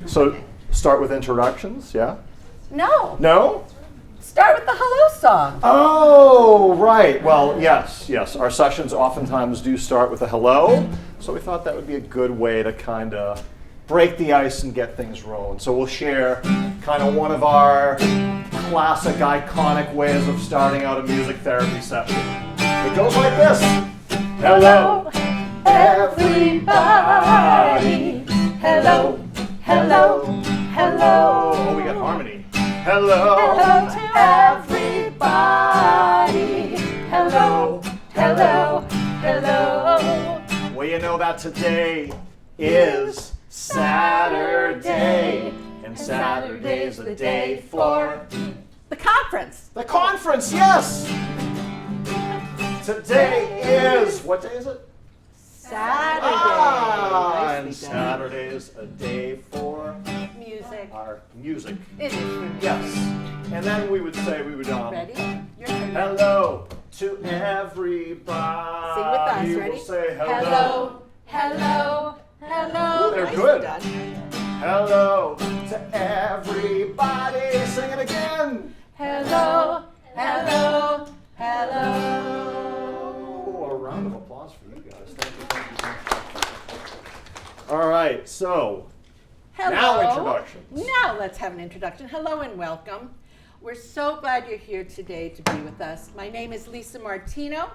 So start with introductions, yeah? No. No? Start with the hello song. Oh, right. Well, yes. Our sessions oftentimes do start with a hello, so we thought that would be a good way to kind of break the ice and get things rolling. So we'll share kind of one of our classic, iconic ways of starting out a music therapy session. It goes like this. Hello, everybody. Hello, hello, hello. Oh, we got harmony. Hello, Hello to everybody. Hello, hello, hello. Well, you know that today is Saturday, and Saturday's the day for The conference. the conference, yes! Today is, what day is it? Saturday. And Nicely done. Saturday's a day for Music. our music. It is. Yes. And then we would say, Ready? Your turn. hello to everybody. Sing with us. Ready? We'll say Hello, hello, hello. Ooh, they're Nicely good. done. Hello to everybody. Sing it again. Hello, hello, hello. Oh, a round of applause for you guys. Thank you. All right, so Hello. now introductions. Now let's have an introduction. Hello and welcome. We're so glad you're here today to be with us. My name is Lisa Martino.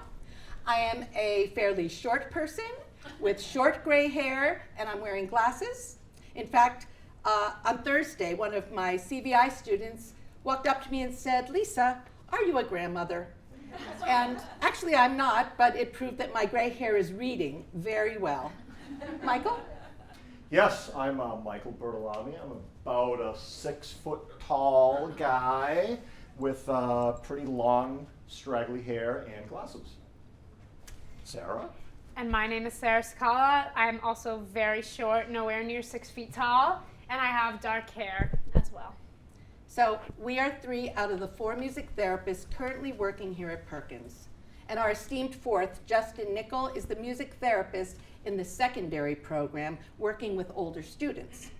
I am a fairly short person with short gray hair, and I'm wearing glasses. In fact, on Thursday, one of my CVI students walked up to me and said, "Lisa, are you a grandmother?" And actually I'm not, but it proved that my gray hair is reading very well. Michael? Yes, I'm Michael Bertolami. I'm about a 6 foot tall guy with pretty long, straggly hair and glasses. Sarah? And my name is Sarah Sacala. I'm also very short, nowhere near 6 feet tall, and I have dark hair as well. So we are 3 out of the 4 music therapists currently working here at Perkins. And our esteemed fourth, Justin Nickel, is the music therapist in the secondary program working with older students.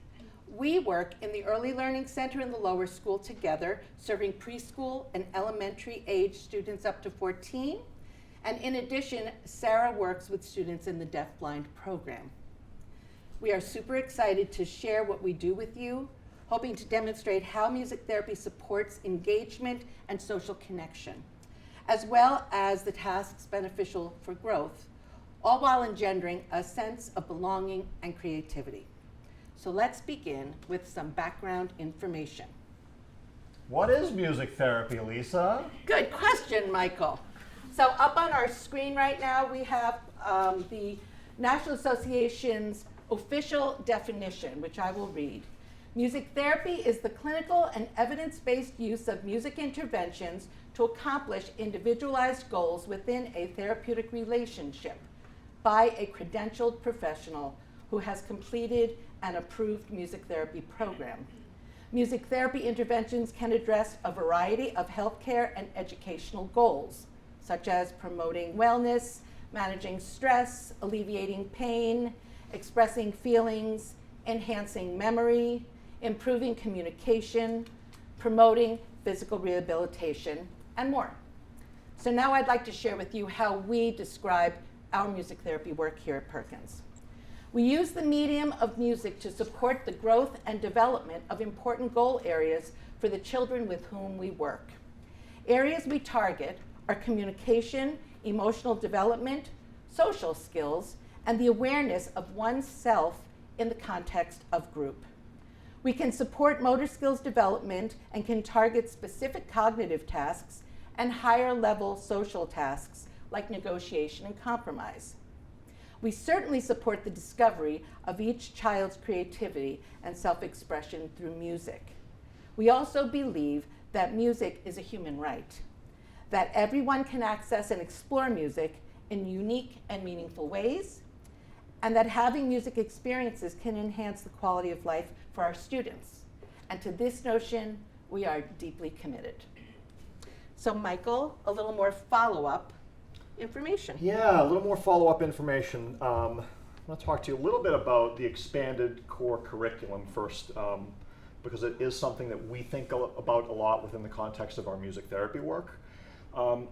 We work in the Early Learning Center in the lower school together, serving preschool and elementary age students up to 14. And in addition, Sarah works with students in the deafblind program. We are super excited to share what we do with you, hoping to demonstrate how music therapy supports engagement and social connection, as well as the tasks beneficial for growth, all while engendering a sense of belonging and creativity. So let's begin with some background information. What is music therapy, Lisa? Good question, Michael. So up on our screen right now, we have the National Association's official definition, which I will read. Music therapy is the clinical and evidence-based use of music interventions to accomplish individualized goals within a therapeutic relationship by a credentialed professional who has completed an approved music therapy program. Music therapy interventions can address a variety of healthcare and educational goals, such as promoting wellness, managing stress, alleviating pain, expressing feelings, enhancing memory, improving communication, promoting physical rehabilitation, and more. So now I'd like to share with you how we describe our music therapy work here at Perkins. We use the medium of music to support the growth and development of important goal areas for the children with whom we work. Areas we target are communication, emotional development, social skills, and the awareness of oneself in the context of group. We can support motor skills development and can target specific cognitive tasks and higher level social tasks like negotiation and compromise. We certainly support the discovery of each child's creativity and self-expression through music. We also believe that music is a human right, that everyone can access and explore music in unique and meaningful ways, and that having music experiences can enhance the quality of life for our students. And to this notion, we are deeply committed. So Michael, a little more follow-up information. Yeah, a little more follow-up information. want to talk to you a little bit about the expanded core curriculum first, because it is something that we think about a lot within the context of our music therapy work. And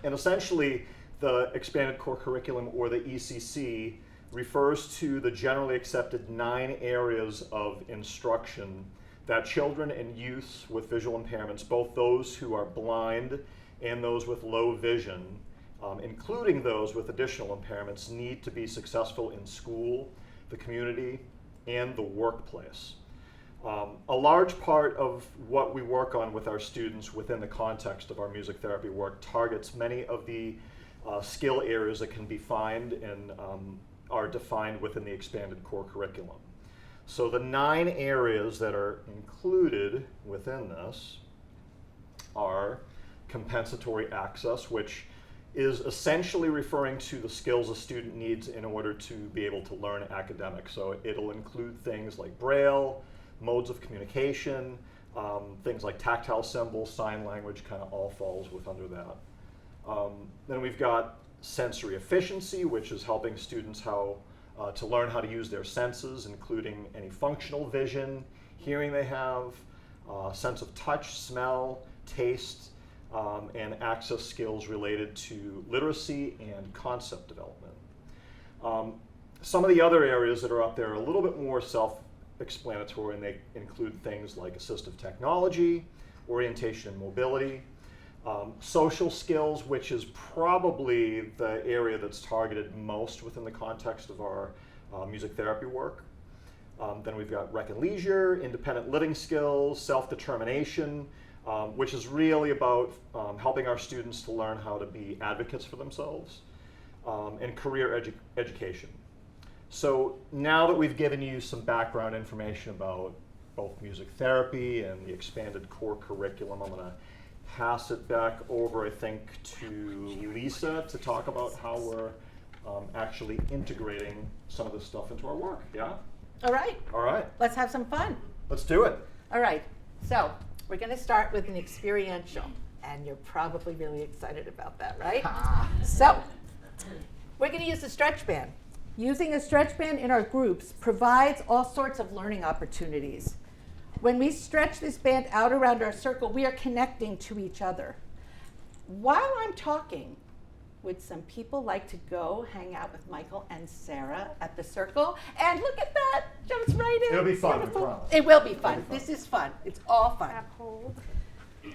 essentially, the expanded core curriculum, or the ECC, refers to the generally accepted 9 areas of instruction that children and youth with visual impairments, both those who are blind and those with low vision, including those with additional impairments, need to be successful in school, the community, and the workplace. A large part of what we work on with our students within the context of our music therapy work targets many of the skill areas that can be found and are defined within the expanded core curriculum. So the 9 areas that are included within this are compensatory access, which is essentially referring to the skills a student needs in order to be able to learn academics. So it'll include things like Braille, modes of communication, things like tactile symbols, sign language, kind of all falls under that. Then we've got sensory efficiency, which is helping students to learn how to use their senses, including any functional vision, hearing they have, sense of touch, smell, taste, and access skills related to literacy and concept development. Some of the other areas that are up there are a little bit more self-explanatory, and they include things like assistive technology, orientation and mobility, social skills, which is probably the area that's targeted most within the context of our music therapy work. Then we've got rec and leisure, independent living skills, self-determination, which is really about helping our students to learn how to be advocates for themselves, and career education. So now that we've given you some background information about both music therapy and the expanded core curriculum, I'm going to pass it back over, I think, to Lisa to talk about how we're actually integrating some of this stuff into our work. Yeah? All right. All right. Let's have some fun. Let's do it. All right. So we're going to start with an experiential, and you're probably really excited about that, right? So we're going to use the stretch band. Using a stretch band in our groups provides all sorts of learning opportunities. When we stretch this band out around our circle, we are connecting to each other. While I'm talking, would some people like to go hang out with Michael and Sarah at the circle? And look at that, jumps right in. It'll be fun, Beautiful. we promise. It will be fun. It'll be fun. This is fun. It's all fun. Grab hold.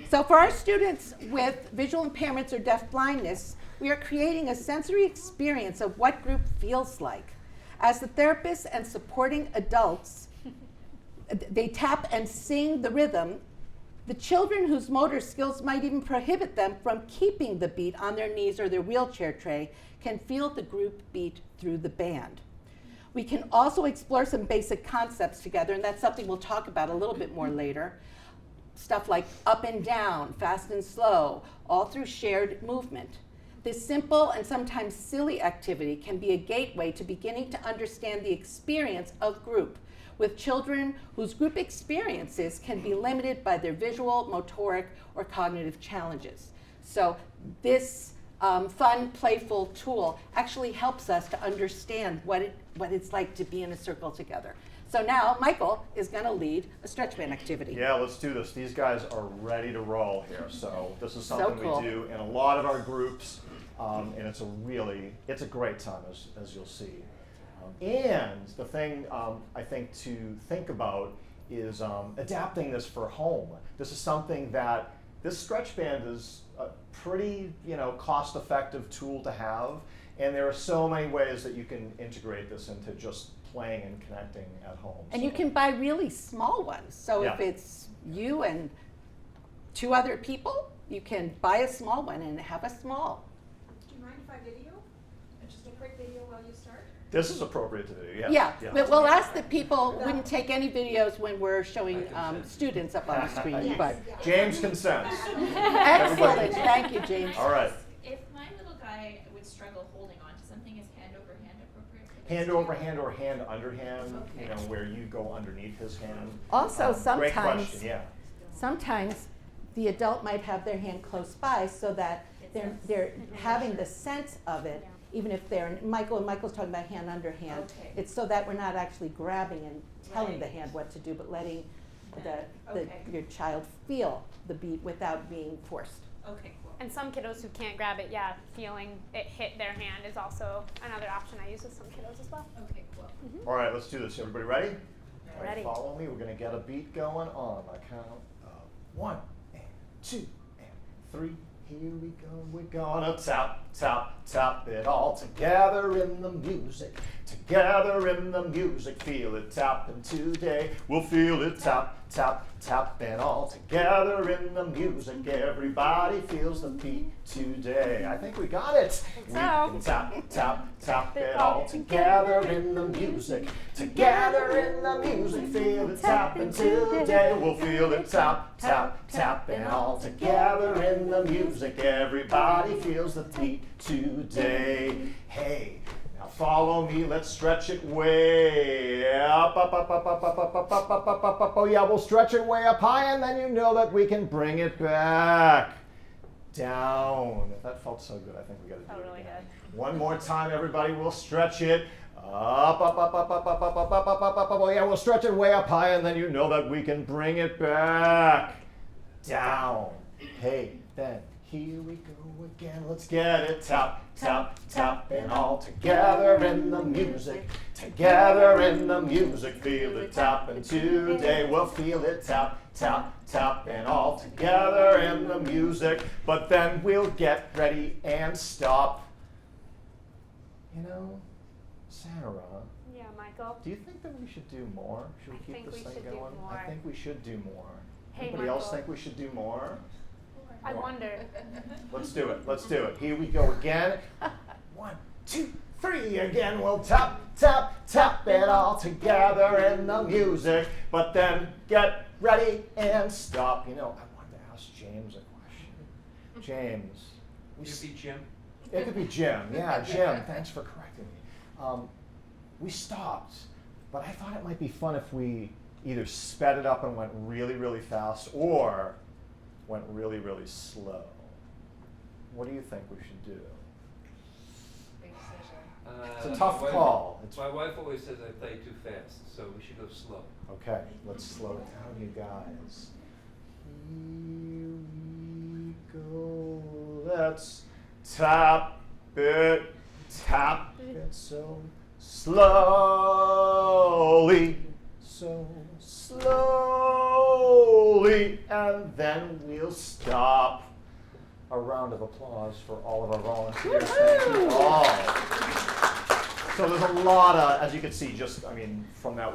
So for our students with visual impairments or deaf blindness, we are creating a sensory experience of what group feels like. As the therapists and supporting adults, they tap and sing the rhythm. The children whose motor skills might even prohibit them from keeping the beat on their knees or their wheelchair tray can feel the group beat through the band. We can also explore some basic concepts together, and that's something we'll talk about a little bit more later. Stuff like up and down, fast and slow, all through shared movement. This simple and sometimes silly activity can be a gateway to beginning to understand the experience of group, with children whose group experiences can be limited by their visual, motoric, or cognitive challenges. So this fun, playful tool actually helps us to understand what it's like to be in a circle together. So now Michael is going to lead a stretch band activity. Yeah, let's do this. These guys are ready to roll here. So this is something cool. we do in a lot of our groups, and it's a great time, as you'll see. And the thing I think to think about is adapting this for home. This is something that this stretch band is a pretty cost-effective tool to have, and there are so many ways that you can integrate this into just playing and connecting at home. And you can buy really small ones. So if it's you and 2 other people, you can buy a small one and have a small. Do you mind if I video? Just a quick video while you start? This is appropriate to do, yes. Yeah. We'll ask that people wouldn't take any videos when we're showing students up on the screen. Yes. But James consents. excellent. Thank you, James. All right. If my little guy would struggle holding on to something, is hand over hand appropriate? for this Hand too? over hand or hand under hand, Okay. where you go underneath his hand. Also, Great sometimes question, yeah. sometimes the adult might have their hand close by so that they're having the sense of it, even if they're, Michael's talking about hand under hand. Okay. It's so that we're not actually grabbing and telling the Right. hand what to do, but letting Okay. your child feel the beat without being forced. Okay, cool. And some kiddos who can't grab it, yeah, feeling it hit their hand is also another option I use with some kiddos as well. Okay, cool. All right, let's do this. Everybody ready? All right, Ready. follow me. We're going to get a beat going on the count of 1 and 2 and 3. Here we go. We're gonna tap, tap, tap it all together in the music. Together in the music. Feel it tapping today. We'll feel it tap, tap, tapping all together in the music. Everybody feels the beat today. I think we got it. We so. can tap, tap, tap it all together in the music. Together in the music. Feel it tapping today. We'll feel it tap, tap, tapping all together in the music. Everybody feels the beat today. Hey, now follow me. Let's stretch it way up, up, up, up, up, up, up, up, up, up, up, up, up. Oh yeah, we'll stretch it way up high, and then you know that we can bring it back down. If that felt so good, I think we got to do Felt it really again. good. One more time, everybody. We'll stretch it up, up, up, up, up, up, up, up, up, up, up, up, up. Oh yeah, we'll stretch it way up high, and then you know that we can bring it back down. Hey, then here we go again. Let's get it. Tap, tap, tapping all together in the music. Together in the music. Feel it tapping today. We'll feel it tap, tap, tapping all together in the music. But then we'll get ready and stop. You know, Sarah, Yeah, Michael. do you think that we should do more? Should we I keep think this we thing should do going? more. I think we should do more. Hey, Anybody else Michael. think we should do more? I More. wonder. Let's do it. Let's do it. Here we go again. 1, 2, 3. Again, we'll tap, tap, tap it all together in the music. But then get ready and stop. You know, I wanted to ask James a question. James. Would it be Jim? It could be Jim. Yeah, Jim. Thanks for correcting me. We stopped, but I thought it might be fun if we either sped it up and went really, really fast, or went really, really slow. What do you think we should do? Big decision. It's a tough call. My wife always says I play too fast, so we should go slow. Okay, let's slow it down, you guys. Here we go. Let's tap it so slowly, so slowly, and then we'll stop. A round of applause for all of our volunteers. Thank you all. So there's a lot of, as you can see, just, I mean, from that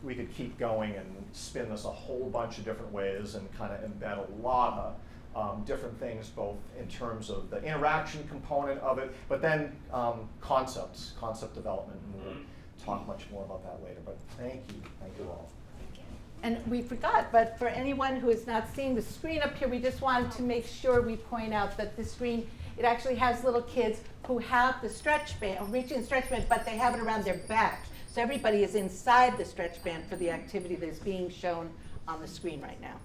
we could keep going and spin this a whole bunch of different ways and kind of embed a lot of different things, both in terms of the interaction component of it, but then concept development, and we'll talk much more about that later. But thank you all. And we forgot, but for anyone who is not seeing the screen up here, we just wanted to make sure we point out that the screen, it actually has little kids who have the stretch band, reaching the stretch band, but they have it around their back. So everybody is inside the stretch band for the activity that is being shown on the screen right now.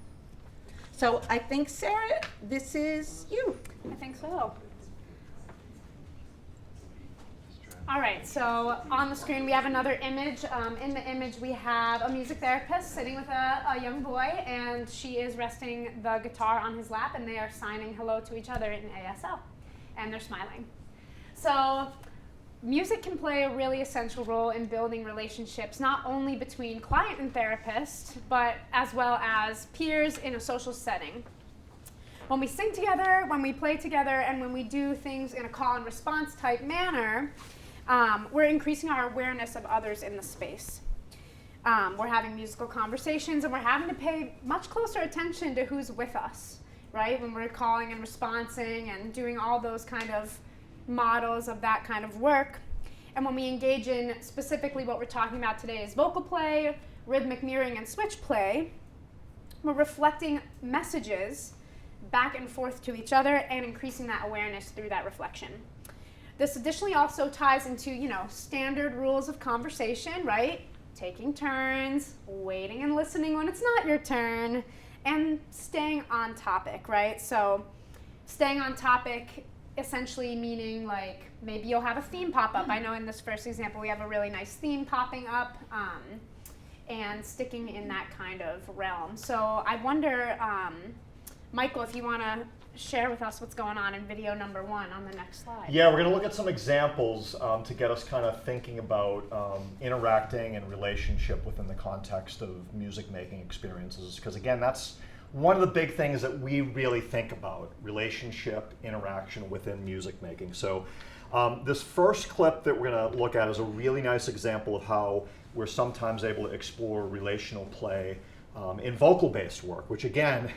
So I think, Sarah, this is you. I think so. All right, so on the screen we have another image. In the image we have a music therapist sitting with a young boy, and she is resting the guitar on his lap, and they are signing hello to each other in ASL, and they're smiling. So music can play a really essential role in building relationships, not only between client and therapist, but as well as peers in a social setting. When we sing together, when we play together, and when we do things in a call and response type manner, we're increasing our awareness of others in the space. We're having musical conversations, and we're having to pay much closer attention to who's with us, right? When we're calling and responding and doing all those kind of models of that kind of work. And when we engage in specifically what we're talking about today is vocal play, rhythmic mirroring, and switch play, we're reflecting messages back and forth to each other and increasing that awareness through that reflection. This additionally also ties into, standard rules of conversation, right? Taking turns, waiting and listening when it's not your turn, and staying on topic, right? So staying on topic essentially meaning like maybe you'll have a theme pop up. I know in this first example we have a really nice theme popping up and sticking in that kind of realm. So I wonder, Michael, if you want to share with us what's going on in video number 1 on the next slide. Yeah, we're going to look at some examples to get us kind of thinking about interacting and relationship within the context of music making experiences. Because again, that's one of the big things that we really think about, relationship, interaction within music making. So this first clip that we're going to look at is a really nice example of how we're sometimes able to explore relational play in vocal-based work, which again,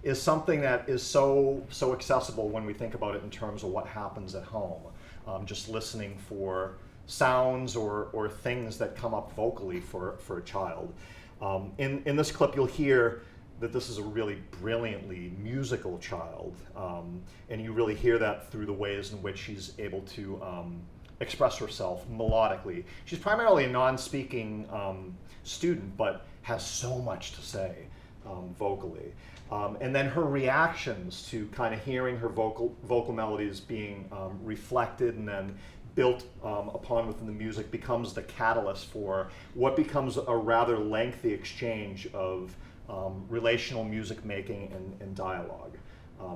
is something that is so accessible when we think about it in terms of what happens at home. Just listening for sounds or things that come up vocally for a child. In this clip, you'll hear that this is a really brilliantly musical child, and you really hear that through the ways in which she's able to express herself melodically. She's primarily a non-speaking student, but has so much to say vocally. And then her reactions to kind of hearing her vocal melodies being reflected and then built upon within the music becomes the catalyst for what becomes a rather lengthy exchange of relational music making and dialogue.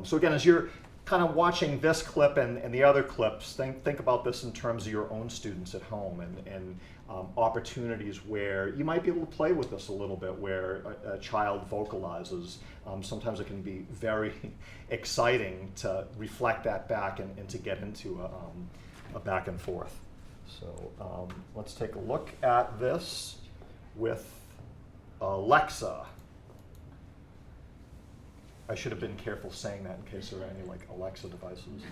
So again, as you're kind of watching this clip and the other clips, think about this in terms of your own students at home and opportunities where you might be able to play with this a little bit, where a child vocalizes. Sometimes it can be very exciting to reflect that back and to get into a back and forth. So let's take a look at this with Alexa. I should have been careful saying that in case there are any like Alexa devices.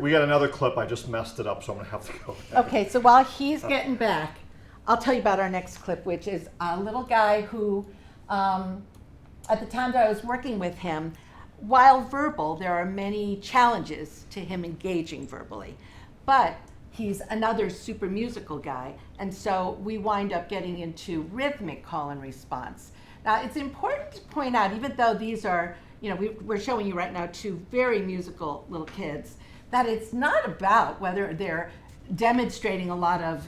We got another clip. I just messed it up, so I'm gonna have to go back. Okay, so while he's getting back, I'll tell you about our next clip, which is a little guy who, at the time that I was working with him, while verbal, there are many challenges to him engaging verbally. But he's another super musical guy, and so we wind up getting into rhythmic call and response. Now, it's important to point out, even though these are, we're showing you right now 2 very musical little kids, that it's not about whether they're demonstrating a lot of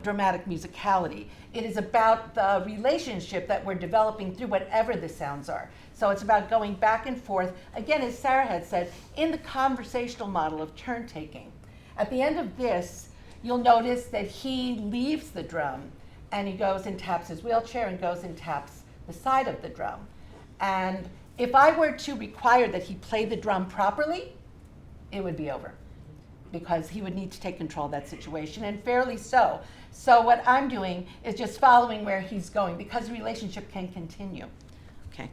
dramatic musicality. It is about the relationship that we're developing through whatever the sounds are. So it's about going back and forth, again, as Sarah had said, in the conversational model of turn taking. At the end of this, you'll notice that he leaves the drum and he goes and taps his wheelchair and goes and taps the side of the drum. And if I were to require that he play the drum properly, it would be over, because he would need to take control of that situation, and fairly so. So what I'm doing is just following where he's going, because the relationship can continue. Okay.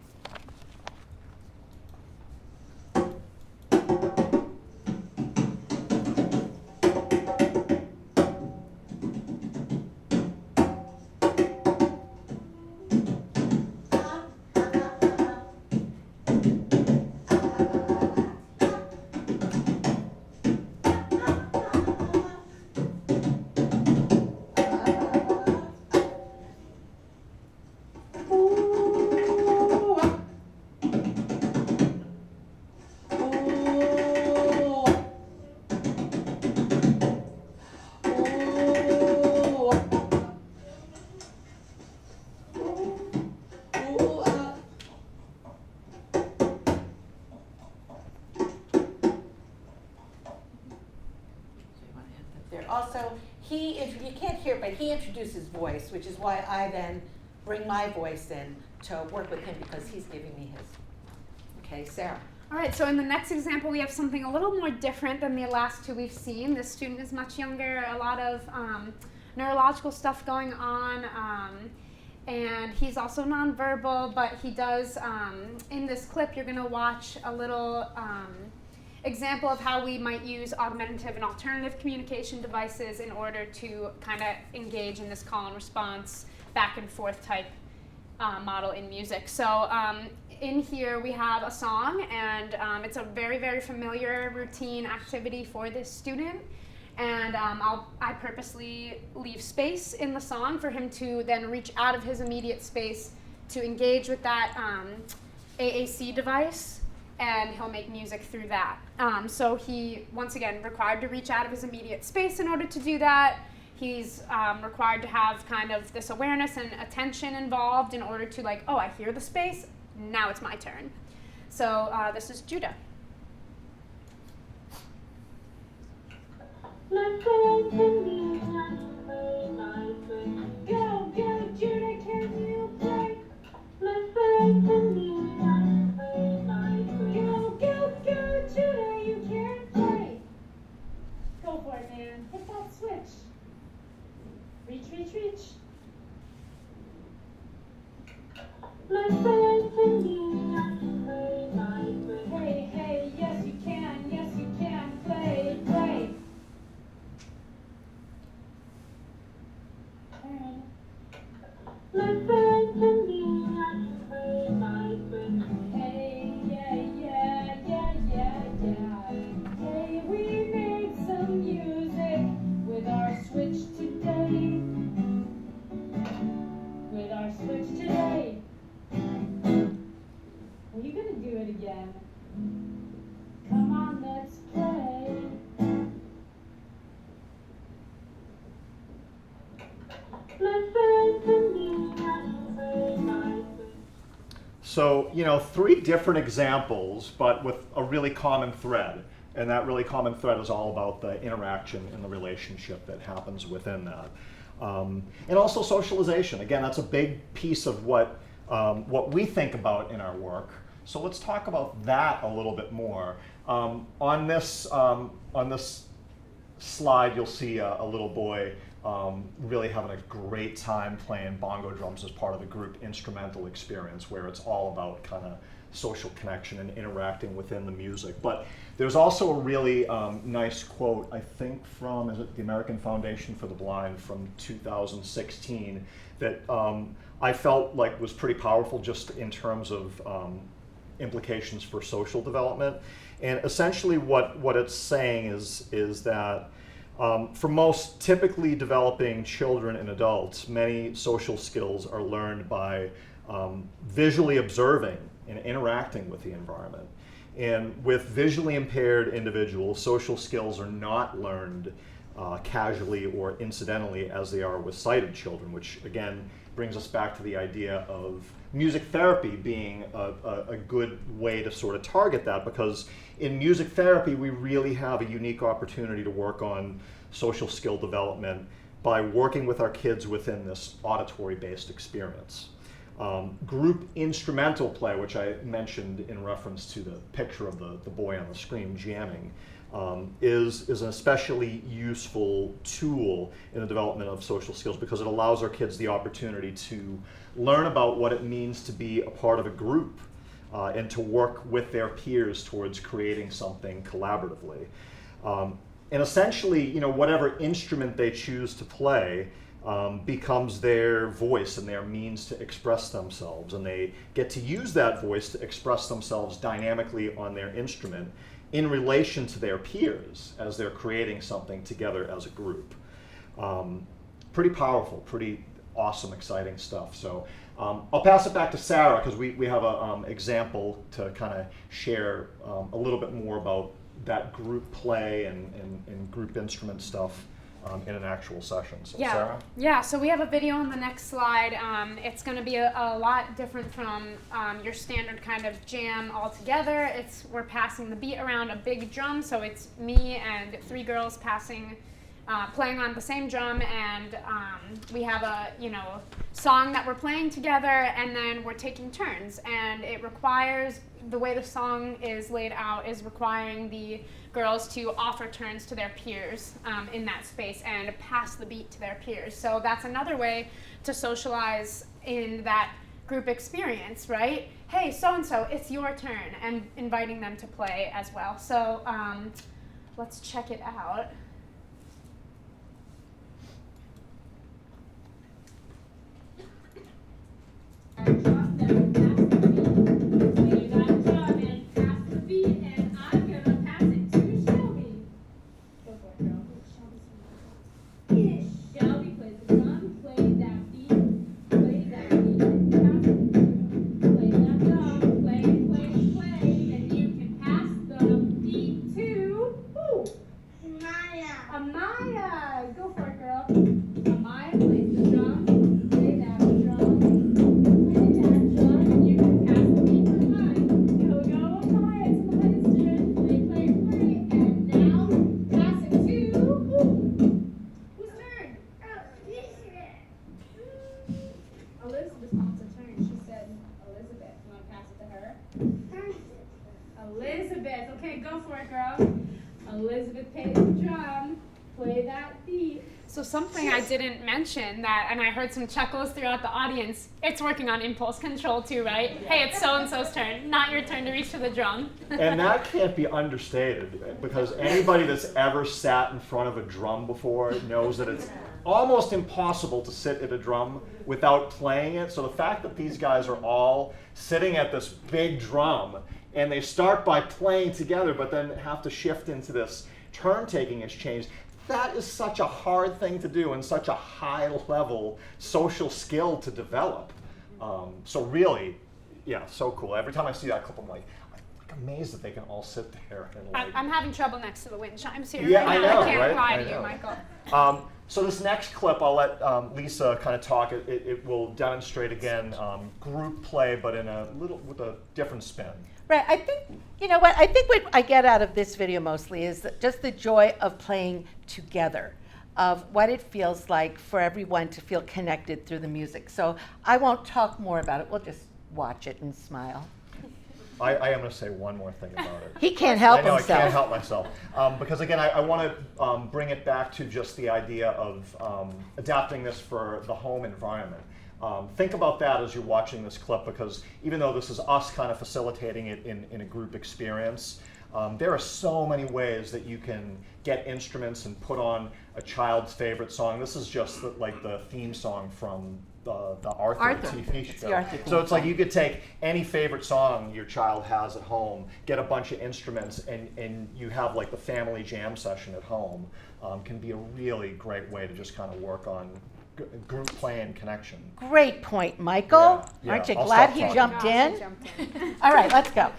also, you can't hear it, but he introduces voice, which is why I then bring my voice in to work with him because he's giving me his. Okay, Sarah. All right, so in the next example, we have something a little more different than the last two we've seen. This student is much younger, a lot of neurological stuff going on, and he's also nonverbal, but he does, in this clip, you're gonna watch a little example of how we might use augmentative and alternative communication devices in order to kind of engage in this call and response, back and forth type model in music. So in here we have a song, and it's a very, very familiar routine activity for this student. And I purposely leave space in the song for him to then reach out of his immediate space to engage with that AAC device, and he'll make music through that. So he, once again, required to reach out of his immediate space in order to do that. He's required to have kind of this awareness and attention involved in order to, like, oh, I hear the space, now it's my turn. So this is Judah. Go, go, Judah, can you play? Go, Judah, you can play. Go for it, man. Hit that switch. Reach, reach, reach. Hey, hey, yes you can, play, play. Hey, yeah. Hey, we made some music with our switch today. Are you gonna do it again? Come on, let's play. So, 3 different examples, but with a really common thread. And that really common thread is all about the interaction and the relationship that happens within that. And also socialization. Again, that's a big piece of what we think about in our work. So let's talk about that a little bit more. On this slide, you'll see a little boy really having a great time playing bongo drums as part of the group instrumental experience, where it's all about kind of social connection and interacting within the music. But there's also a really nice quote, I think from, is it the American Foundation for the Blind from 2016, that I felt like was pretty powerful just in terms of implications for social development. And essentially what it's saying is that for most typically developing children and adults, many social skills are learned by visually observing and interacting with the environment. And with visually impaired individuals, social skills are not learned casually or incidentally as they are with sighted children, which again brings us back to the idea of music therapy being a good way to sort of target that, because in music therapy we really have a unique opportunity to work on social skill development by working with our kids within this auditory-based experience. Group instrumental play, which I mentioned in reference to the picture of the boy on the screen jamming, is an especially useful tool in the development of social skills, because it allows our kids the opportunity to learn about what it means to be a part of a group and to work with their peers towards creating something collaboratively. And essentially, whatever instrument they choose to play becomes their voice and their means to express themselves, and they get to use that voice to express themselves dynamically on their instrument in relation to their peers as they're creating something together as a group. Pretty powerful, pretty awesome, exciting stuff. So I'll pass it back to Sarah, because we have an example to kind of share a little bit more about that group play and group instrument stuff in an actual session. So Sarah? Yeah, so we have a video on the next slide. It's going to be a lot different from your standard kind of jam altogether. We're passing the beat around a big drum, so it's me and 3 girls passing playing on the same drum, and we have a song that we're playing together, and then we're taking turns, and it requires, the way the song is laid out is requiring the girls to offer turns to their peers in that space and pass the beat to their peers. So that's another way to socialize in that group experience, right? Hey, so-and-so, it's your turn, and inviting them to play as well. So let's check it out. Drop down, pass the beat. Play that drum and pass the beat, and I'm gonna pass it to Shelby. Go for it, girl. Shelby. Shelby plays the drum, play that beat, and pass it. Play that drum, play, and you can pass the beat to who? Amaya. Go for it, girl. Amaya plays the drum, play that drum. And you can pass the beat to mine. Go, Amaya, it's Amaya's turn. Play, and now pass it to who? Whose turn? Elizabeth wants a turn. She said, Elizabeth, you want to pass it to her? Elizabeth, okay, go for it, girl. Elizabeth plays the drum. Play that beat. So something I didn't mention that, and I heard some chuckles throughout the audience, it's working on impulse control too, right? Hey, it's so-and-so's turn, not your turn to reach for the drum. And that can't be understated, because anybody that's ever sat in front of a drum before knows that it's almost impossible to sit at a drum without playing it. So the fact that these guys are all sitting at this big drum and they start by playing together but then have to shift into this turn-taking exchange, that is such a hard thing to do and such a high-level social skill to develop. So really, yeah, so cool. Every time I see that clip, I'm like amazed that they can all sit there and like. I'm having trouble next to the wind chimes here. Yeah, right I now. know, I can't right? lie I to you, know. Michael. So this next clip, I'll let Lisa kind of talk. It will demonstrate again group play, but with a different spin. Right, I think, you know what, I think what I get out of this video mostly is just the joy of playing together, of what it feels like for everyone to feel connected through the music. So I won't talk more about it, we'll just watch it and smile. I am going to say one more thing about it. He can't help I know, himself. I can't help myself. Because again, I want to bring it back to just the idea of adapting this for the home environment. Think about that as you're watching this clip, because even though this is us kind of facilitating it in a group experience, there are so many ways that you can get instruments and put on a child's favorite song. This is just like the theme song from the Arthur TV show. The Arthur So it's like you could take any favorite song your child has at home, get a bunch of instruments, and you have like the family jam session at home. Can be a really great way to just kind of work on group play and connection. Great point, Michael. Yeah, Aren't you I'll glad stop he talking. jumped Gosh, in? he jumped in. All right, let's go.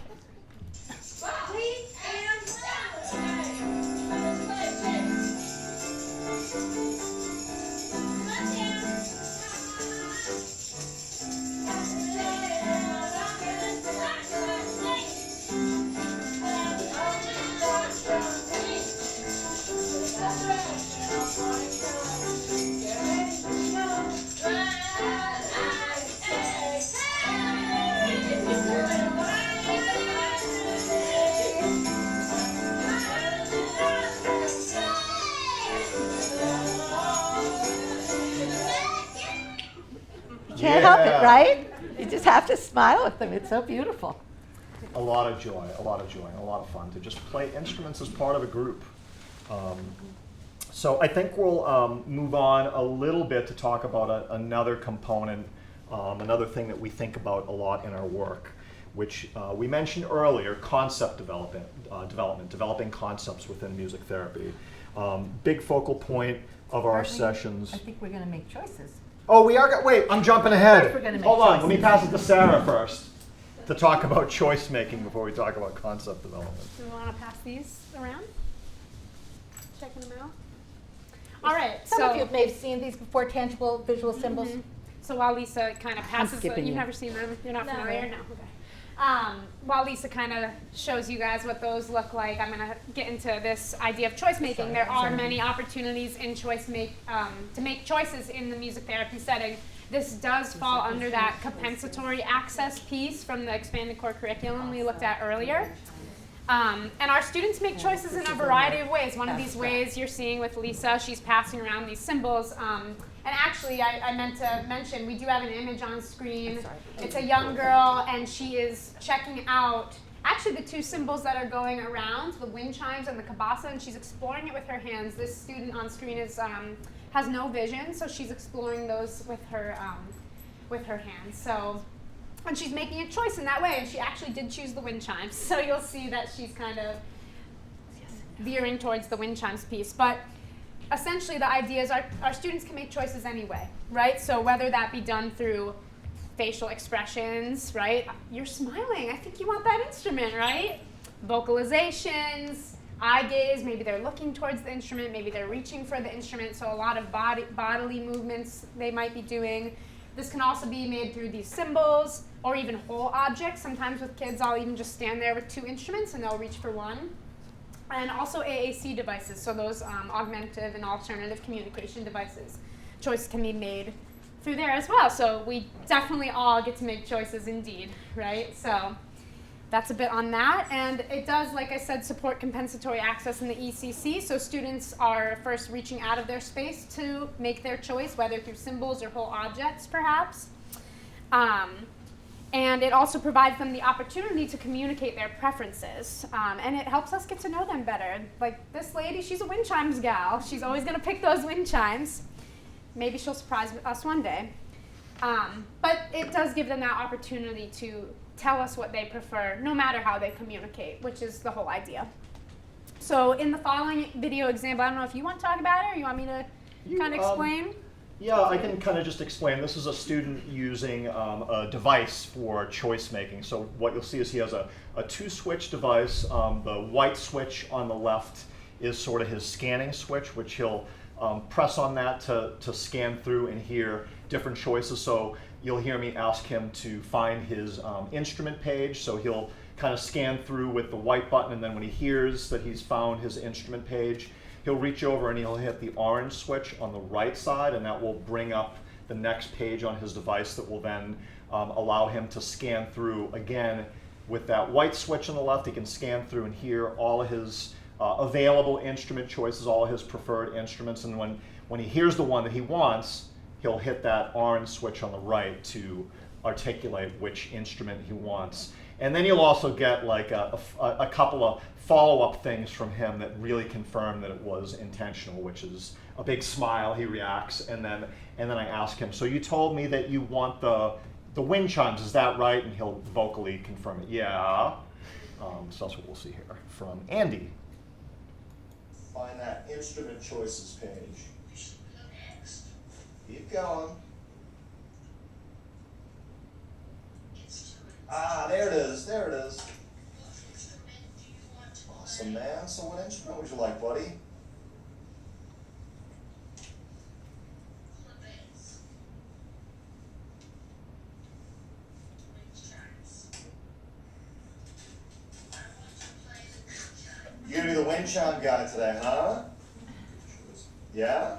Can't help it, right? You just have to smile at them. It's so beautiful. A lot of joy, and a lot of fun to just play instruments as part of a group. So I think we'll move on a little bit to talk about another component, another thing that we think about a lot in our work, which we mentioned earlier, concept development, developing concepts within music therapy. Big focal point of our sessions. I think we're going to make choices. Oh, we are. Wait, I'm jumping ahead. We're gonna make Hold on, let me choices. pass it to Sarah first to talk about choice making before we talk about concept development. Do we want to pass these around? Checking them out. All right. Some so of you may have seen these before, tangible visual symbols. So while Lisa kind of passes, skipping you've you. never seen them. You're not No. familiar. No. Okay. While Lisa kind of shows you guys what those look like, I'm going to get into this idea of choice making. There are many opportunities in to make choices in the music therapy setting. This does fall under that compensatory access piece from the expanded core curriculum we looked at earlier. And our students make choices in a variety of ways. One of these ways you're seeing with Lisa, she's passing around these symbols. And actually, I meant to mention, we do have an image on screen. It's a young girl, and she is checking out actually the two symbols that are going around, the wind chimes and the kabasa, and she's exploring it with her hands. This student on screen has no vision, so she's exploring those with her hands. So, and she's making a choice in that way, and she actually did choose the wind chimes. So you'll see that she's kind of veering towards the wind chimes piece. But essentially, the idea is our students can make choices anyway, right? So whether that be done through facial expressions, right? You're smiling. I think you want that instrument, right? Vocalizations, eye gaze. Maybe they're looking towards the instrument. Maybe they're reaching for the instrument. So a lot of bodily movements they might be doing. This can also be made through these symbols or even whole objects. Sometimes with kids, I'll even just stand there with two instruments and they'll reach for one. And also AAC devices, so those augmentative and alternative communication devices. Choices can be made through there as well. So we definitely all get to make choices indeed, right? So that's a bit on that. And it does, like I said, support compensatory access in the ECC. So students are first reaching out of their space to make their choice, whether through symbols or whole objects, perhaps. And it also provides them the opportunity to communicate their preferences. And it helps us get to know them better. Like this lady, she's a wind chimes gal. She's always going to pick those wind chimes. Maybe she'll surprise us one day. But it does give them that opportunity to tell us what they prefer, no matter how they communicate, which is the whole idea. So in the following video example, I don't know if you want to talk about it or you want me to kind of explain? Yeah, I can kind of just explain. This is a student using a device for choice making. So what you'll see is he has a two-switch device. The white switch on the left is sort of his scanning switch, which he'll press on that to scan through and hear different choices. So you'll hear me ask him to find his instrument page. So he'll kind of scan through with the white button, and then when he hears that he's found his instrument page, he'll reach over and he'll hit the orange switch on the right side, and that will bring up the next page on his device that will then allow him to scan through. Again, with that white switch on the left, he can scan through and hear all of his available instrument choices, all of his preferred instruments, and when he hears the one that he wants, he'll hit that orange switch on the right to articulate which instrument he wants. And then you'll also get like a couple of follow-up things from him that really confirm that it was intentional, which is a big smile, he reacts, and then I ask him, so you told me that you want the wind chimes, is that right? And he'll vocally confirm it, yeah. So that's what we'll see here from Andy. Find that instrument choices page. Keep going. Ah, there it is, there it is. Awesome, man. So what instrument would you like, buddy? You're gonna be the wind chime guy today, huh? Yeah?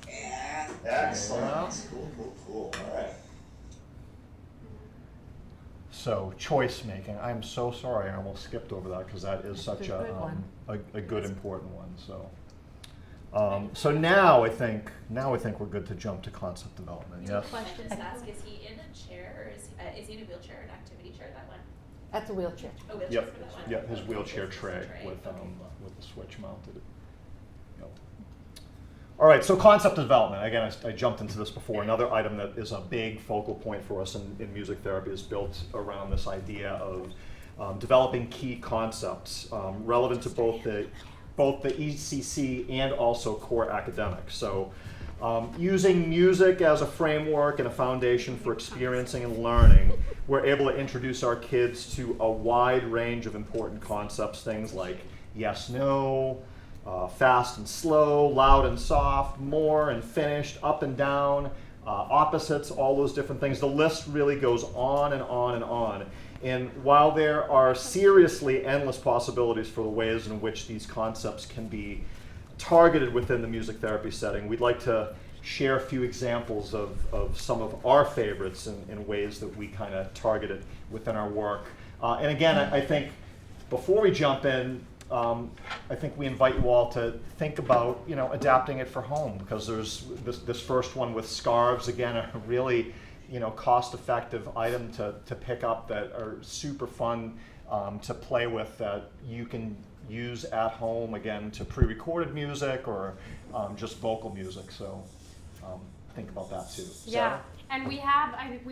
Yeah. Excellent. Cool. All right. So choice making. I'm so sorry I almost skipped over that because that is such a good important one. So now I think we're good to jump to concept development. Yes. Questions to ask: is he in a chair, or is he in a wheelchair or an activity chair? That one. That's a wheelchair. Oh, wheelchair Yep. for that one. Yeah, his wheelchair tray with Okay. with the switch mounted. Yep. All right, so concept development. Again, I jumped into this before. Another item that is a big focal point for us in music therapy is built around this idea of developing key concepts relevant to both the ECC and also core academics. So using music as a framework and a foundation for experiencing and learning, we're able to introduce our kids to a wide range of important concepts, things like yes, no, fast and slow, loud and soft, more and finished, up and down, opposites, all those different things. The list really goes on and on and on. And while there are seriously endless possibilities for the ways in which these concepts can be targeted within the music therapy setting, we'd like to share a few examples of some of our favorites in ways that we kind of target it within our work. And again, I think before we jump in, I think we invite you all to think about, adapting it for home, because there's this first one with scarves, again, a really, cost-effective item to pick up that are super fun to play with, that you can use at home, again, to pre-recorded music or just vocal music. So think about that too. Yeah. Sarah? And we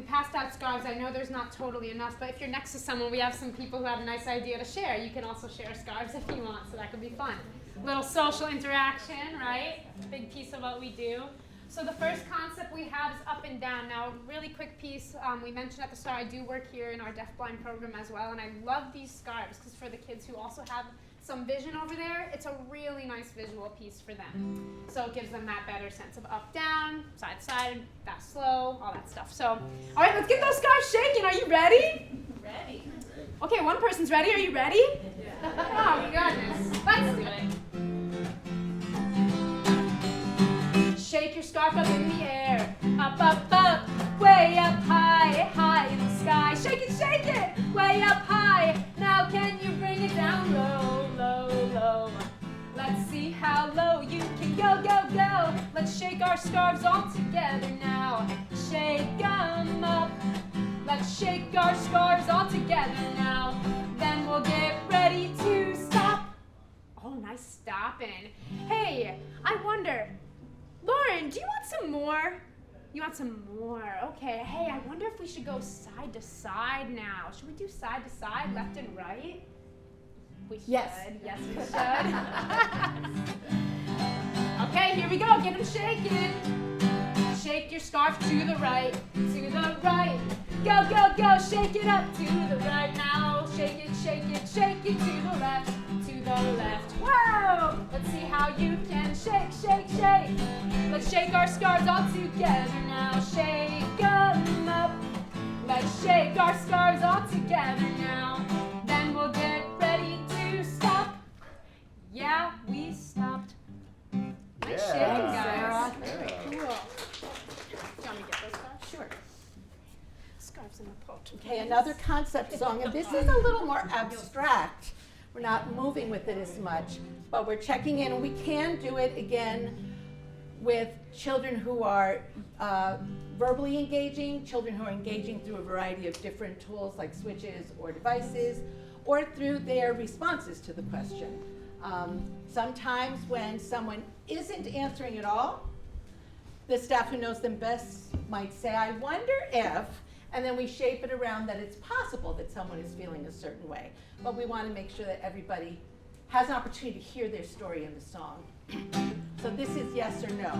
passed out scarves. I know there's not totally enough, but if you're next to someone, we have some people who have a nice idea to share. You can also share scarves if you want, so that could be fun. Little social interaction, right? Big piece of what we do. So the first concept we have is up and down. Now, really quick piece, we mentioned at the start, I do work here in our deafblind program as well, and I love these scarves because for the kids who also have some vision over there, it's a really nice visual piece for them. So it gives them that better sense of up, down, side, side, fast, slow, all that stuff. So, all right, let's get those scarves shaking. Are you ready? Ready. Okay, one person's ready. Are you ready? Oh, goodness. Let's do it. Shake your scarf up in the air. Up, up, up. Way up high, high in the sky. Shake it, way up high. Now can you bring it down low, low, low? Let's see how low you can go, go, go. Let's shake our scarves all together now. Shake 'em up. Let's shake our scarves all together now. Then we'll get ready to stop. Oh, nice stopping. Hey, I wonder, Lauren, do you want some more? You want some more? Okay. Hey, I wonder if we should go side to side now. Should we do side to side, left and right? We should. Yes. Yes, we should. Okay, here we go. Get them shaking. Shake your scarf to the right, to the right. Go, go, go. Shake it up to the right now. Shake it, shake it, shake it to the left, to the left. Whoa! Let's see how you can shake, shake, shake. Let's shake our scarves all together now. Shake 'em up. Let's shake our scarves all together now. Then we'll get ready to stop. Yeah, we stopped. Nice Yeah. shaking, Sarah. guys. Very cool. Do you want me to get those scarves? Sure. Scarves in the pot. Okay, another concept song, and this is a little more abstract. We're not moving with it as much, but we're checking in, and we can do it again with children who are verbally engaging, children who are engaging through a variety of different tools like switches or devices, or through their responses to the question. Sometimes when someone isn't answering at all, the staff who knows them best might say, I wonder if, and then we shape it around that it's possible that someone is feeling a certain way. But we want to make sure that everybody has an opportunity to hear their story in the song. So this is yes or no.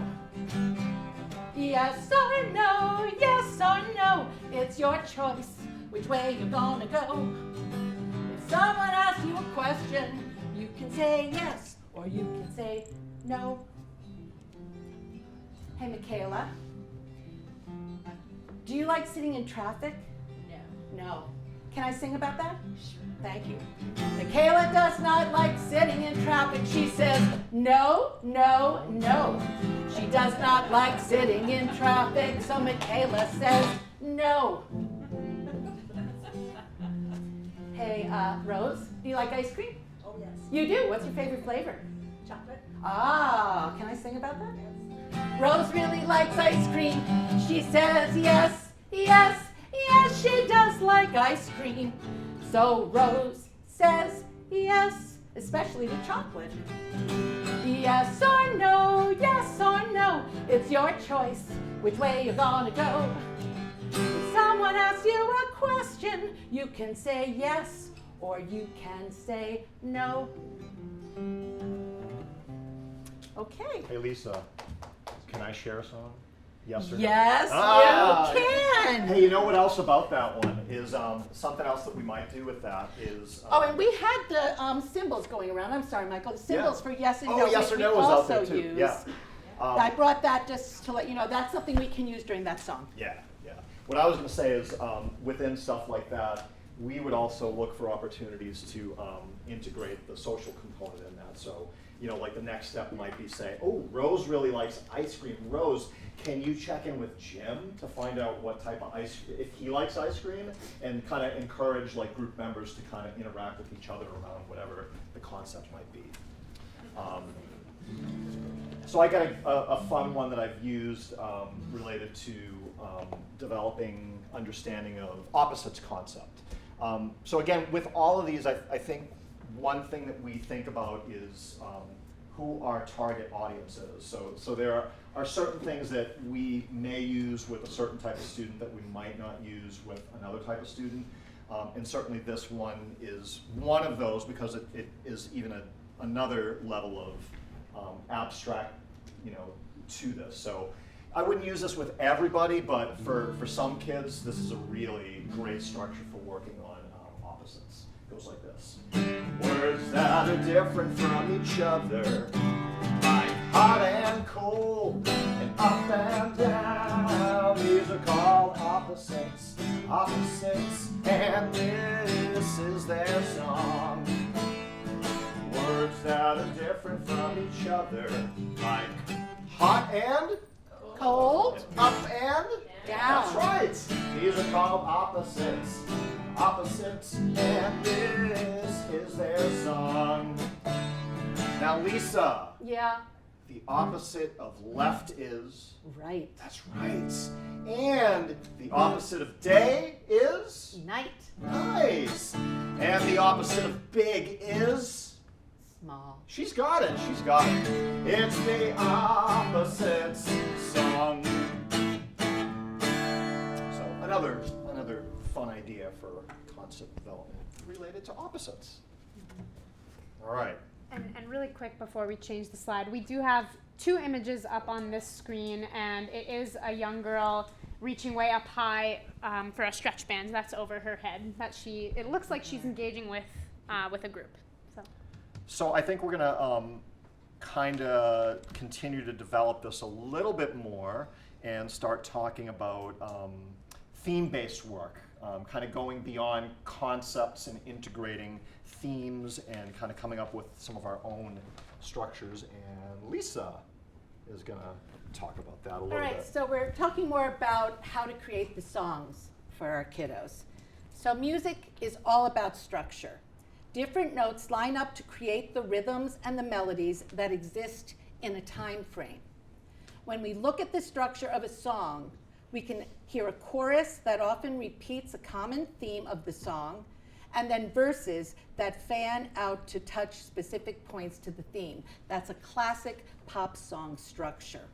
Yes or no, yes or no, it's your choice which way you're gonna go. If someone asks you a question, you can say yes or you can say no. Hey, Michaela, do you like sitting in traffic? No. No. Can I sing about that? Sure. Thank you. Michaela does not like sitting in traffic. She says, no, no, no. She does not like sitting in traffic, so Michaela says, no. Hey, Rose, do you like ice cream? Oh, yes. You do? What's your favorite flavor? Chocolate? Ah, can I sing about that? Rose really likes ice cream. She says yes, yes, yes, she does like ice cream. So Rose says yes, especially to chocolate. Yes or no, it's your choice which way you're gonna go. If someone asks you a question, you can say yes or you can say no. Okay. Hey, Lisa, can I share a song? Yes or no? Yes, Ah, you can. Hey, you know what else about that one is something else that we might do with that is. Oh, and we had the symbols going around. I'm sorry, Michael. The symbols for yes and no, yes which or no we was out also there too. use. Yeah. I brought that just to let you know that's something we can use during that song. Yeah, yeah. What I was going to say is within stuff like that, we would also look for opportunities to integrate the social component in that. So, you know, like the next step might be saying, oh, Rose really likes ice cream. Rose, can you check in with Jim to find out what type of if he likes ice cream, and kind of encourage like group members to kind of interact with each other around whatever the concept might be. So I got a fun one that I've used related to developing understanding of opposites concept. So again, with all of these, I think one thing that we think about is who our target audience is. So there are certain things that we may use with a certain type of student that we might not use with another type of student. And certainly this one is one of those, because it is even another level of abstract, you know, to this. So I wouldn't use this with everybody, but for some kids, this is a really great structure for working on opposites. It goes like this. Words that are different from each other, like hot and cold, and up and down. These are called opposites, opposites, and this is their song. Words that are different from each other, like hot and Cold, up and down. That's right. These are called opposites, opposites, and this is their song. Now, Lisa, Yeah, the opposite of left is? right. That's right. And the opposite of day is? Night, Nice. And the opposite of big is? small. She's got it, she's got it. It's the opposites song. So another fun idea for concept development related to opposites. All right. And really quick before we change the slide, we do have 2 images up on this screen, and it is a young girl reaching way up high for a stretch band that's over her head. It looks like she's engaging with a group. So I think we're gonna kind of continue to develop this a little bit more and start talking about theme-based work, kind of going beyond concepts and integrating themes and kind of coming up with some of our own structures. And Lisa is gonna talk about that a little All right, bit. so we're talking more about how to create the songs for our kiddos. So music is all about structure. Different notes line up to create the rhythms and the melodies that exist in a time frame. When we look at the structure of a song, we can hear a chorus that often repeats a common theme of the song, and then verses that fan out to touch specific points to the theme. That's a classic pop song structure.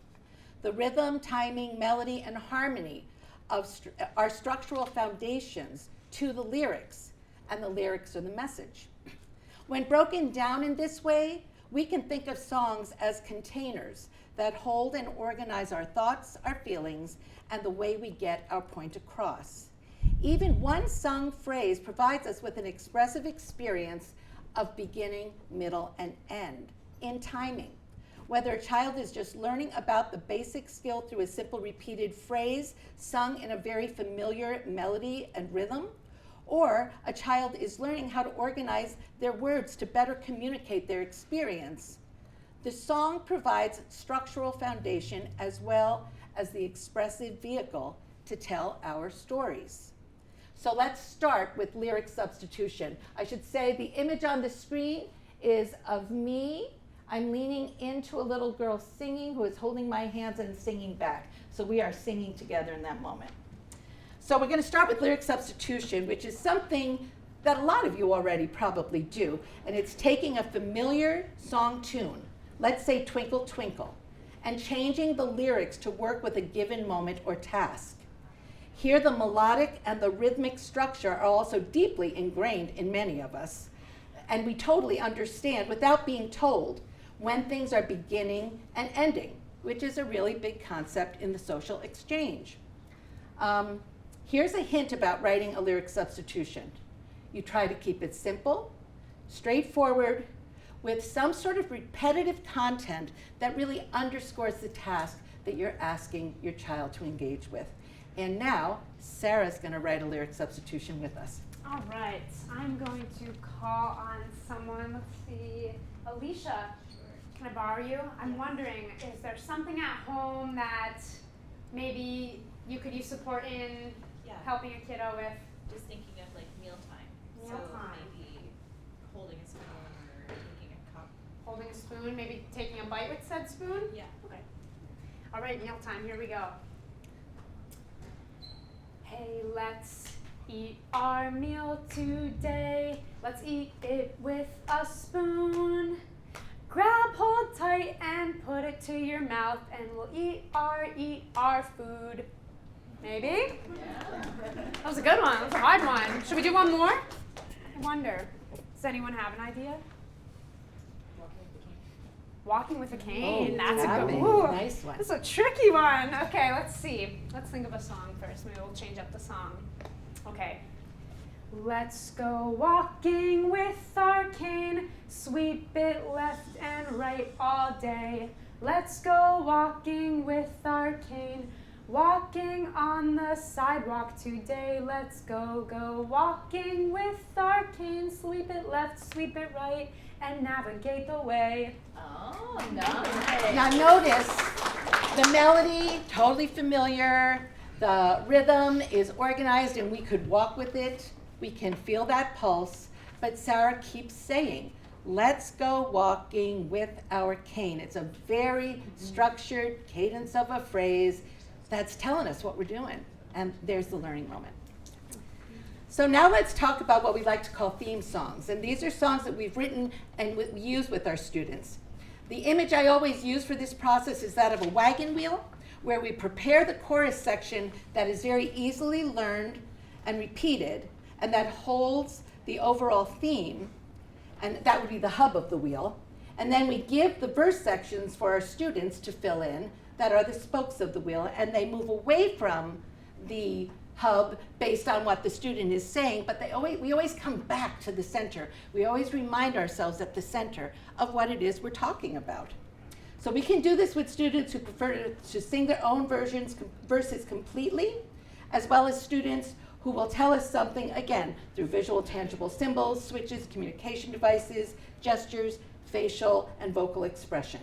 The rhythm, timing, melody, and harmony are structural foundations to the lyrics, and the lyrics are the message. When broken down in this way, we can think of songs as containers that hold and organize our thoughts, our feelings, and the way we get our point across. Even one sung phrase provides us with an expressive experience of beginning, middle, and end in timing. Whether a child is just learning about the basic skill through a simple repeated phrase sung in a very familiar melody and rhythm, or a child is learning how to organize their words to better communicate their experience, the song provides structural foundation as well as the expressive vehicle to tell our stories. So let's start with lyric substitution. I should say the image on the screen is of me. I'm leaning into a little girl singing who is holding my hands and singing back. So we are singing together in that moment. So we're going to start with lyric substitution, which is something that a lot of you already probably do, and it's taking a familiar song tune, let's say Twinkle Twinkle, and changing the lyrics to work with a given moment or task. Here the melodic and the rhythmic structure are also deeply ingrained in many of us, and we totally understand without being told when things are beginning and ending, which is a really big concept in the social exchange. Here's a hint about writing a lyric substitution. You try to keep it simple, straightforward, with some sort of repetitive content that really underscores the task that you're asking your child to engage with. And now, Sarah's going to write a lyric substitution with us. All right, I'm going to call on someone. Let's see, Alicia, can I borrow you? I'm wondering, is there something at home that maybe you could use support in Yeah. helping a kiddo with? Just thinking of like mealtime. So Mealtime. maybe holding a spoon or taking a cup. Holding a spoon, maybe taking a bite with said spoon? Yeah. Okay. All right, mealtime, here we go. Hey, let's eat our meal today. Let's eat it with a spoon. Grab hold tight and put it to your mouth, and we'll eat our food. Maybe? That was a good one. That was a hard one. Should we do one more? I wonder. Does anyone have an idea? Walking with a cane. That's a good one. Nice one. That's a tricky one. Okay, let's see. Let's think of a song first. Maybe we'll change up the song. Okay. Let's go walking with our cane, sweep it left and right all day. Let's go walking with our cane, walking on the sidewalk today. Let's go walking with our cane, sweep it left, sweep it right, and navigate the way. Oh, nice. Now notice, the melody, totally familiar. The rhythm is organized and we could walk with it. We can feel that pulse. But Sarah keeps saying, let's go walking with our cane. It's a very structured cadence of a phrase that's telling us what we're doing. And there's the learning moment. So now let's talk about what we like to call theme songs. And these are songs that we've written and we use with our students. The image I always use for this process is that of a wagon wheel, where we prepare the chorus section that is very easily learned and repeated, and that holds the overall theme, and that would be the hub of the wheel. And then we give the verse sections for our students to fill in that are the spokes of the wheel, and they move away from the hub based on what the student is saying, but we always come back to the center. We always remind ourselves at the center of what it is we're talking about. So we can do this with students who prefer to sing their own verses completely, as well as students who will tell us something, again, through visual tangible symbols, switches, communication devices, gestures, facial, and vocal expression.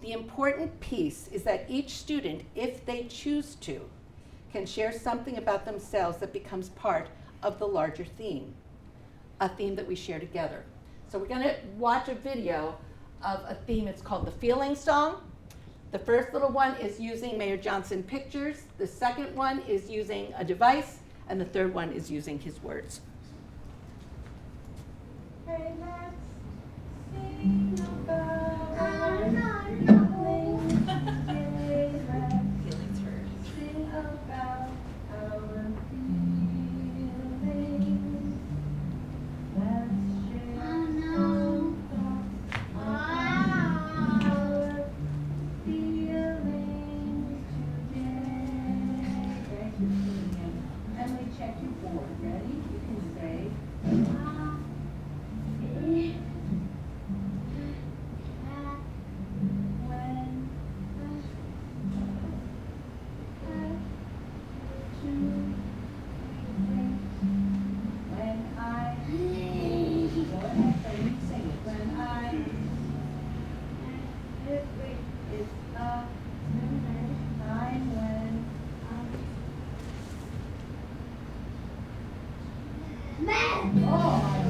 The important piece is that each student, if they choose to, can share something about themselves that becomes part of the larger theme, a theme that we share together. So we're gonna watch a video of a theme. It's called the Feeling Song. The first little one is using Mayor Johnson pictures. The second one is using a device. And the third one is using his words. Hey, let's sing about our Feelings hurt. sing about our feelings. Let's share some thoughts about our feelings today. Thank you. And we check your board. Ready? You can say,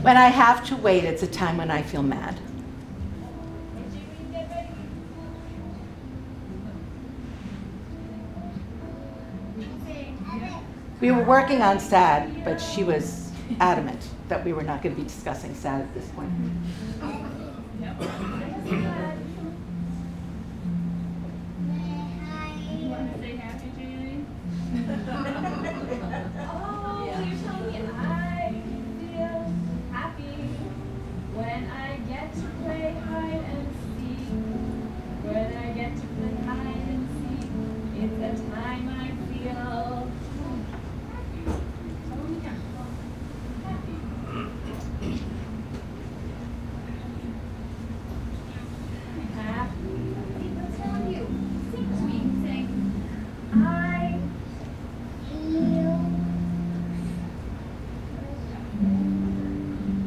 When I have to wait, it's a time when I feel mad. We were working on sad, but she was adamant that we were not going to be discussing sad at this point. when I get to play hide and seek. When I get to play hide and seek, it's the time I feel happy.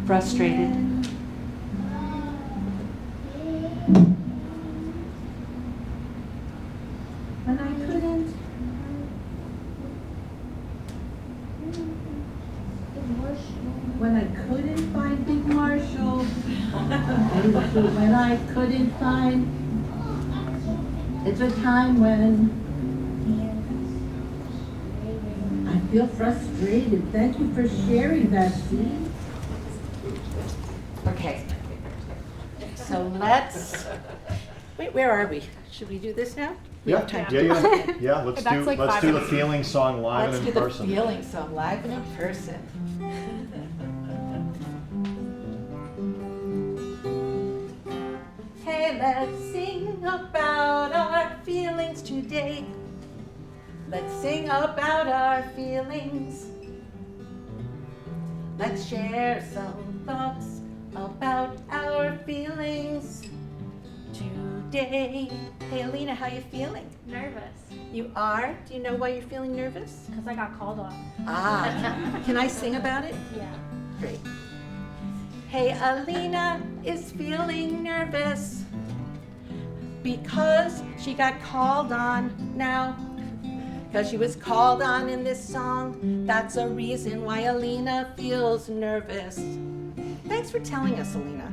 frustrated. When I couldn't. When I couldn't find Big Marshall. When I couldn't find. It's a time when I feel frustrated. Thank you for sharing that, Steve. Okay. So let's. Wait, where are we? Should we do this now? We have time to do it. Yeah, let's That's do like let's 5 do the minutes. feeling song live Let's and do in the person. feeling song live and in person. Hey, let's sing about our feelings today. Let's sing about our feelings. Let's share some thoughts about our feelings today. Hey, Alina, how you feeling? Nervous, You are? Do you know why you're feeling nervous? because I got called on. Ah, can I sing about it? Yeah. Great. Hey, Alina is feeling nervous because she got called on now. Because she was called on in this song. That's a reason why Alina feels nervous. Thanks for telling us, Alina.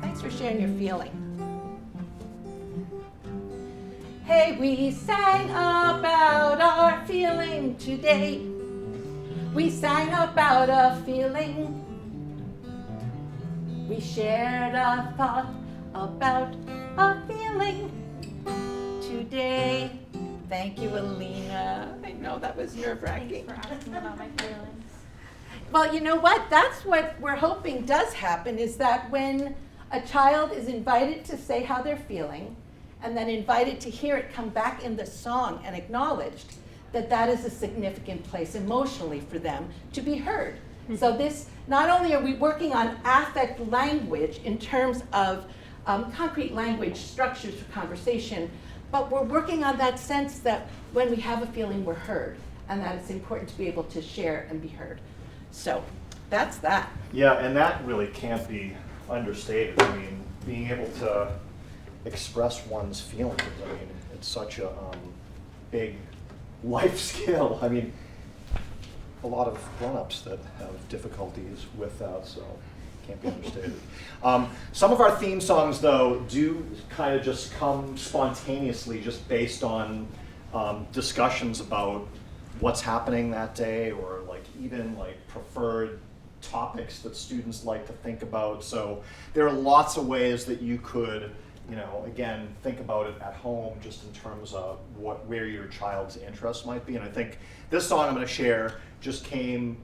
Thanks for sharing your feeling. Hey, we sang about our feeling today. We sang about a feeling. We shared a thought about a feeling today. Thank you, Alina. I know that was nerve-wracking. Thanks for asking about my feelings. Well, you know what? That's what we're hoping does happen, is that when a child is invited to say how they're feeling, and then invited to hear it come back in the song and acknowledged, that is a significant place emotionally for them to be heard. So this, not only are we working on affect language in terms of concrete language structures for conversation, but we're working on that sense that when we have a feeling, we're heard, and that it's important to be able to share and be heard. So that's that. Yeah, and that really can't be understated. I mean, being able to express one's feelings, I mean, it's such a big life skill. I mean, a lot of grown-ups that have difficulties with that, so can't be understated. Some of our theme songs, though, do kind of just come spontaneously, just based on discussions about what's happening that day, or like even like preferred topics that students like to think about. So there are lots of ways that you could, you know, again, think about it at home, just in terms of where your child's interests might be. And I think this song I'm going to share just came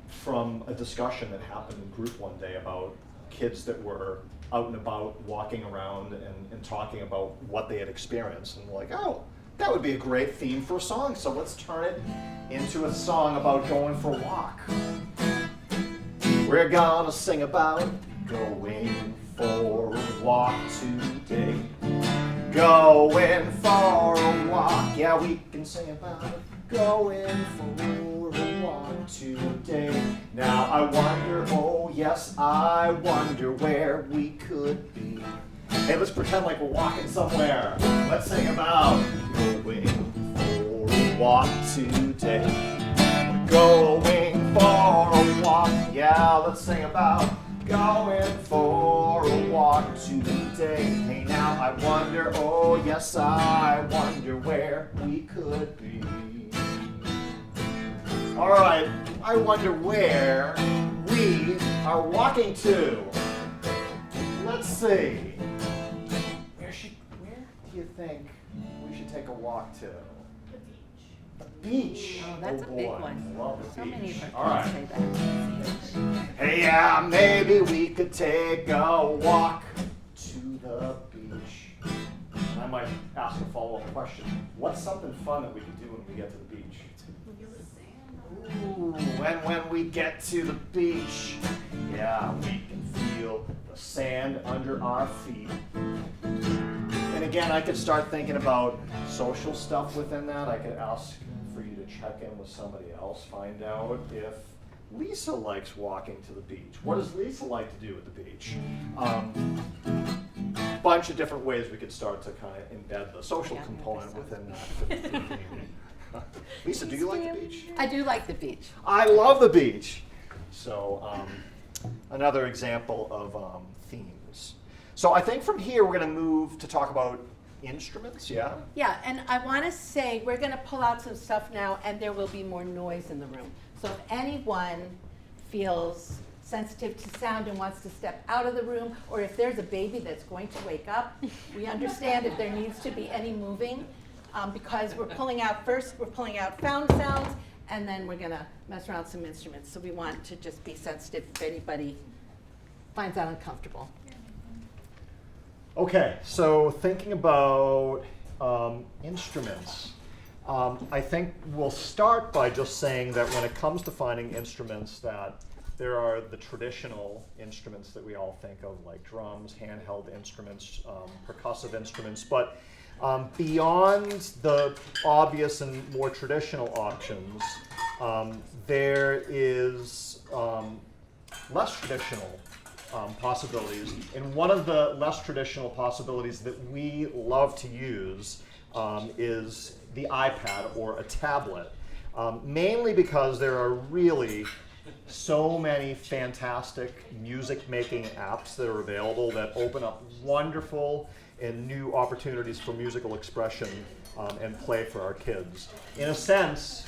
from a discussion that happened in group one day about kids that were out and about, walking around and talking about what they had experienced. And like, oh, that would be a great theme for a song. So let's turn it into a song about going for a walk. We're gonna sing about going for a walk today. Going for a walk. Yeah, we can sing about going for a walk today. Now I wonder, oh yes, I wonder where we could be. Hey, let's pretend like we're walking somewhere. Let's sing about going for a walk today. Going for a walk. Yeah, let's sing about going for a walk today. Hey, now I wonder, oh yes, I wonder where we could be. All right, I wonder where we are walking to. Let's see. Where do you think we should take a walk to? The beach. Oh, that's a big boy. one. Love the So beach. many of our All kids right. say that. Hey, yeah, maybe we could take a walk to the beach. And I might ask a follow-up question. What's something fun that we can do when we get to the beach? Ooh, and when we get to the beach, yeah, we can feel the sand under our feet. And again, I could start thinking about social stuff within that. I could ask for you to check in with somebody else, find out if Lisa likes walking to the beach. What does Lisa like to do at the beach? Bunch of different ways we could start to kind of embed the social component within that. Lisa, do you like the beach? I do like the beach. I love the beach. So another example of themes. So I think from here we're going to move to talk about instruments, yeah? Yeah, and I want to say we're going to pull out some stuff now, and there will be more noise in the room. So if anyone feels sensitive to sound and wants to step out of the room, or if there's a baby that's going to wake up, we understand if there needs to be any moving, because we're pulling out found sounds, and then we're going to mess around with some instruments. So we want to just be sensitive if anybody finds that uncomfortable. Okay, so thinking about instruments, I think we'll start by just saying that when it comes to finding instruments, that there are the traditional instruments that we all think of, like drums, handheld instruments, percussive instruments, but beyond the obvious and more traditional options, there is less traditional possibilities. And one of the less traditional possibilities that we love to use is the iPad or a tablet, mainly because there are really so many fantastic music-making apps that are available that open up wonderful and new opportunities for musical expression and play for our kids. In a sense,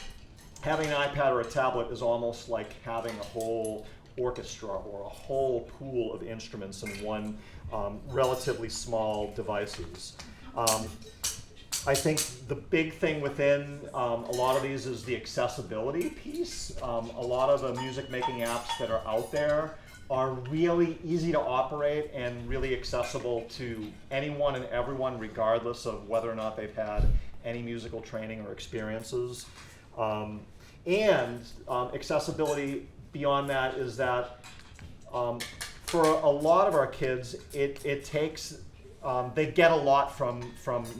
having an iPad or a tablet is almost like having a whole orchestra or a whole pool of instruments in one relatively small devices. I think the big thing within a lot of these is the accessibility piece. A lot of the music making apps that are out there are really easy to operate and really accessible to anyone and everyone, regardless of whether or not they've had any musical training or experiences. And accessibility beyond that is that for a lot of our kids, it takes, they get a lot from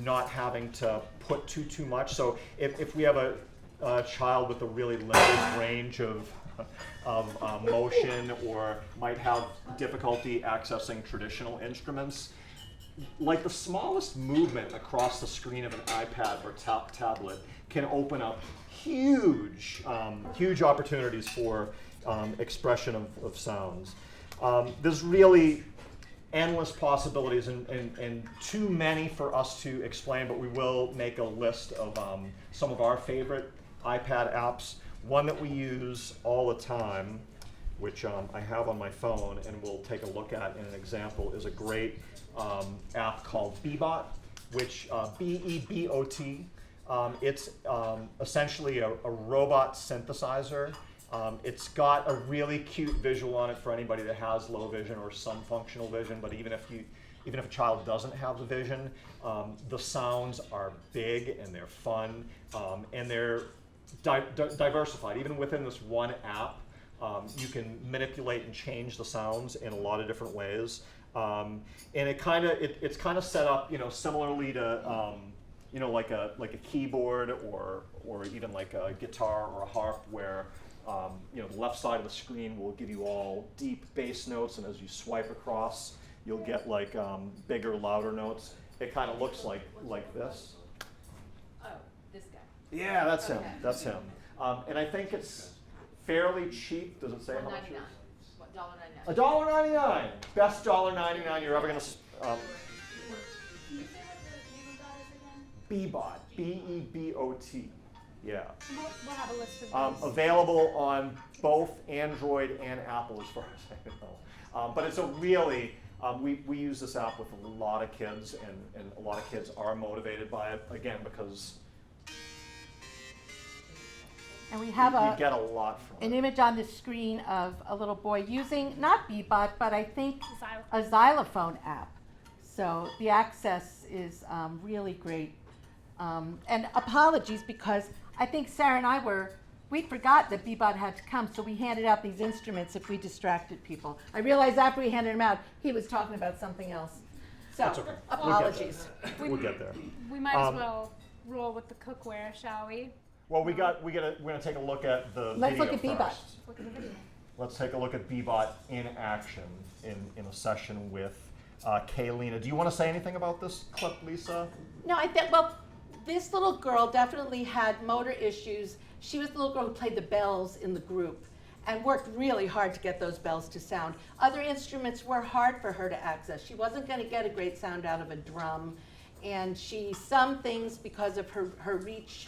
not having to put too much. So if we have a child with a really limited range of motion or might have difficulty accessing traditional instruments, like the smallest movement across the screen of an iPad or tablet can open up huge opportunities for expression of sounds. There's really endless possibilities and too many for us to explain, but we will make a list of some of our favorite iPad apps. One that we use all the time, which I have on my phone and we'll take a look at in an example, is a great app called Bebot, which B-E-B-O-T. It's essentially a robot synthesizer. It's got a really cute visual on it for anybody that has low vision or some functional vision, but even if a child doesn't have the vision, the sounds are big and they're fun and they're diversified. Even within this one app, you can manipulate and change the sounds in a lot of different ways. And it's kind of set up, similarly to like a keyboard or even like a guitar or a harp, where the left side of the screen will give you all deep bass notes, and as you swipe across, you'll get like bigger, louder notes. It kind of looks like this. Oh, this guy. Yeah, that's him. Okay. That's him. And I think it's fairly cheap. Does it say how much it is? What, $1.99? $1.99. Best $1.99 you're ever gonna. Can you say what the name of that is again? Bebot. B-E-B-O-T. Yeah. We'll have a list of those. Available on both Android and Apple, as far as I know. But it's a really, we use this app with a lot of kids, and a lot of kids are motivated by it, again, because And we have you get a lot from an it. image on the screen of a little boy using, not Bebot, but I think Xylophone. a xylophone app. So the access is really great. And apologies, because I think Sarah and we forgot that Bebot had to come, so we handed out these instruments if we distracted people. I realized after we handed them out, he was talking about something else. So, That's okay. apologies. We'll get there. We might as well roll with the cookware, shall we? Well, we're gonna take a look at the Let's video look at Bebop. first. Look at the video. Let's take a look at Bebop in action in a session with Kaylina. Do you want to say anything about this clip, Lisa? No, I think, well, this little girl definitely had motor issues. She was the little girl who played the bells in the group and worked really hard to get those bells to sound. Other instruments were hard for her to access. She wasn't going to get a great sound out of a drum, and some things, because of her reach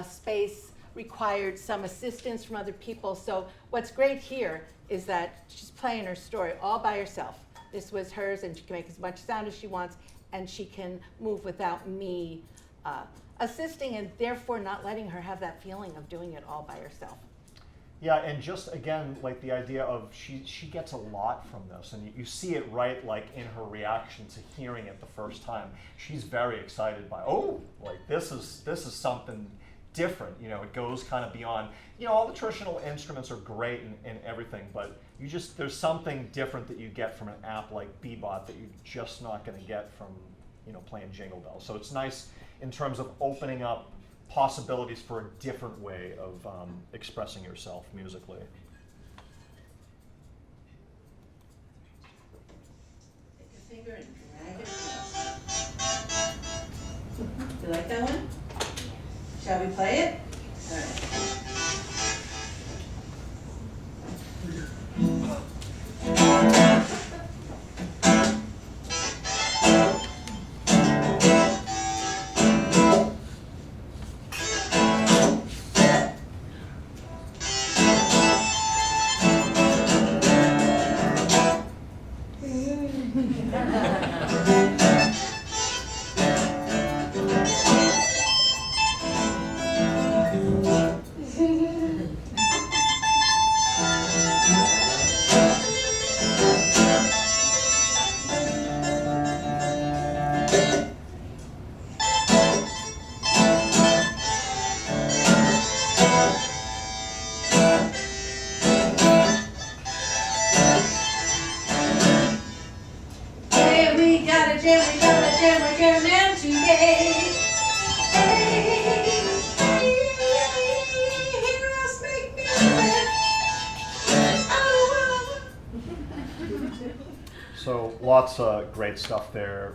space, required some assistance from other people. So what's great here is that she's playing her story all by herself. This was hers, and she can make as much sound as she wants, and she can move without me assisting, and therefore not letting her have that feeling of doing it all by herself. Yeah, and just again, like the idea of she gets a lot from this, and you see it right, like in her reaction to hearing it the first time. She's very excited by, oh, like this is something different. You know, it goes kind of beyond. You know, all the traditional instruments are great and everything, but there's something different that you get from an app like Bebop that you're just not going to get from, you know, playing Jingle Bells. So it's nice in terms of opening up possibilities for a different way of expressing yourself musically. Take your finger and drag it across. You like that one? Shall we play it? All right. So lots of great stuff there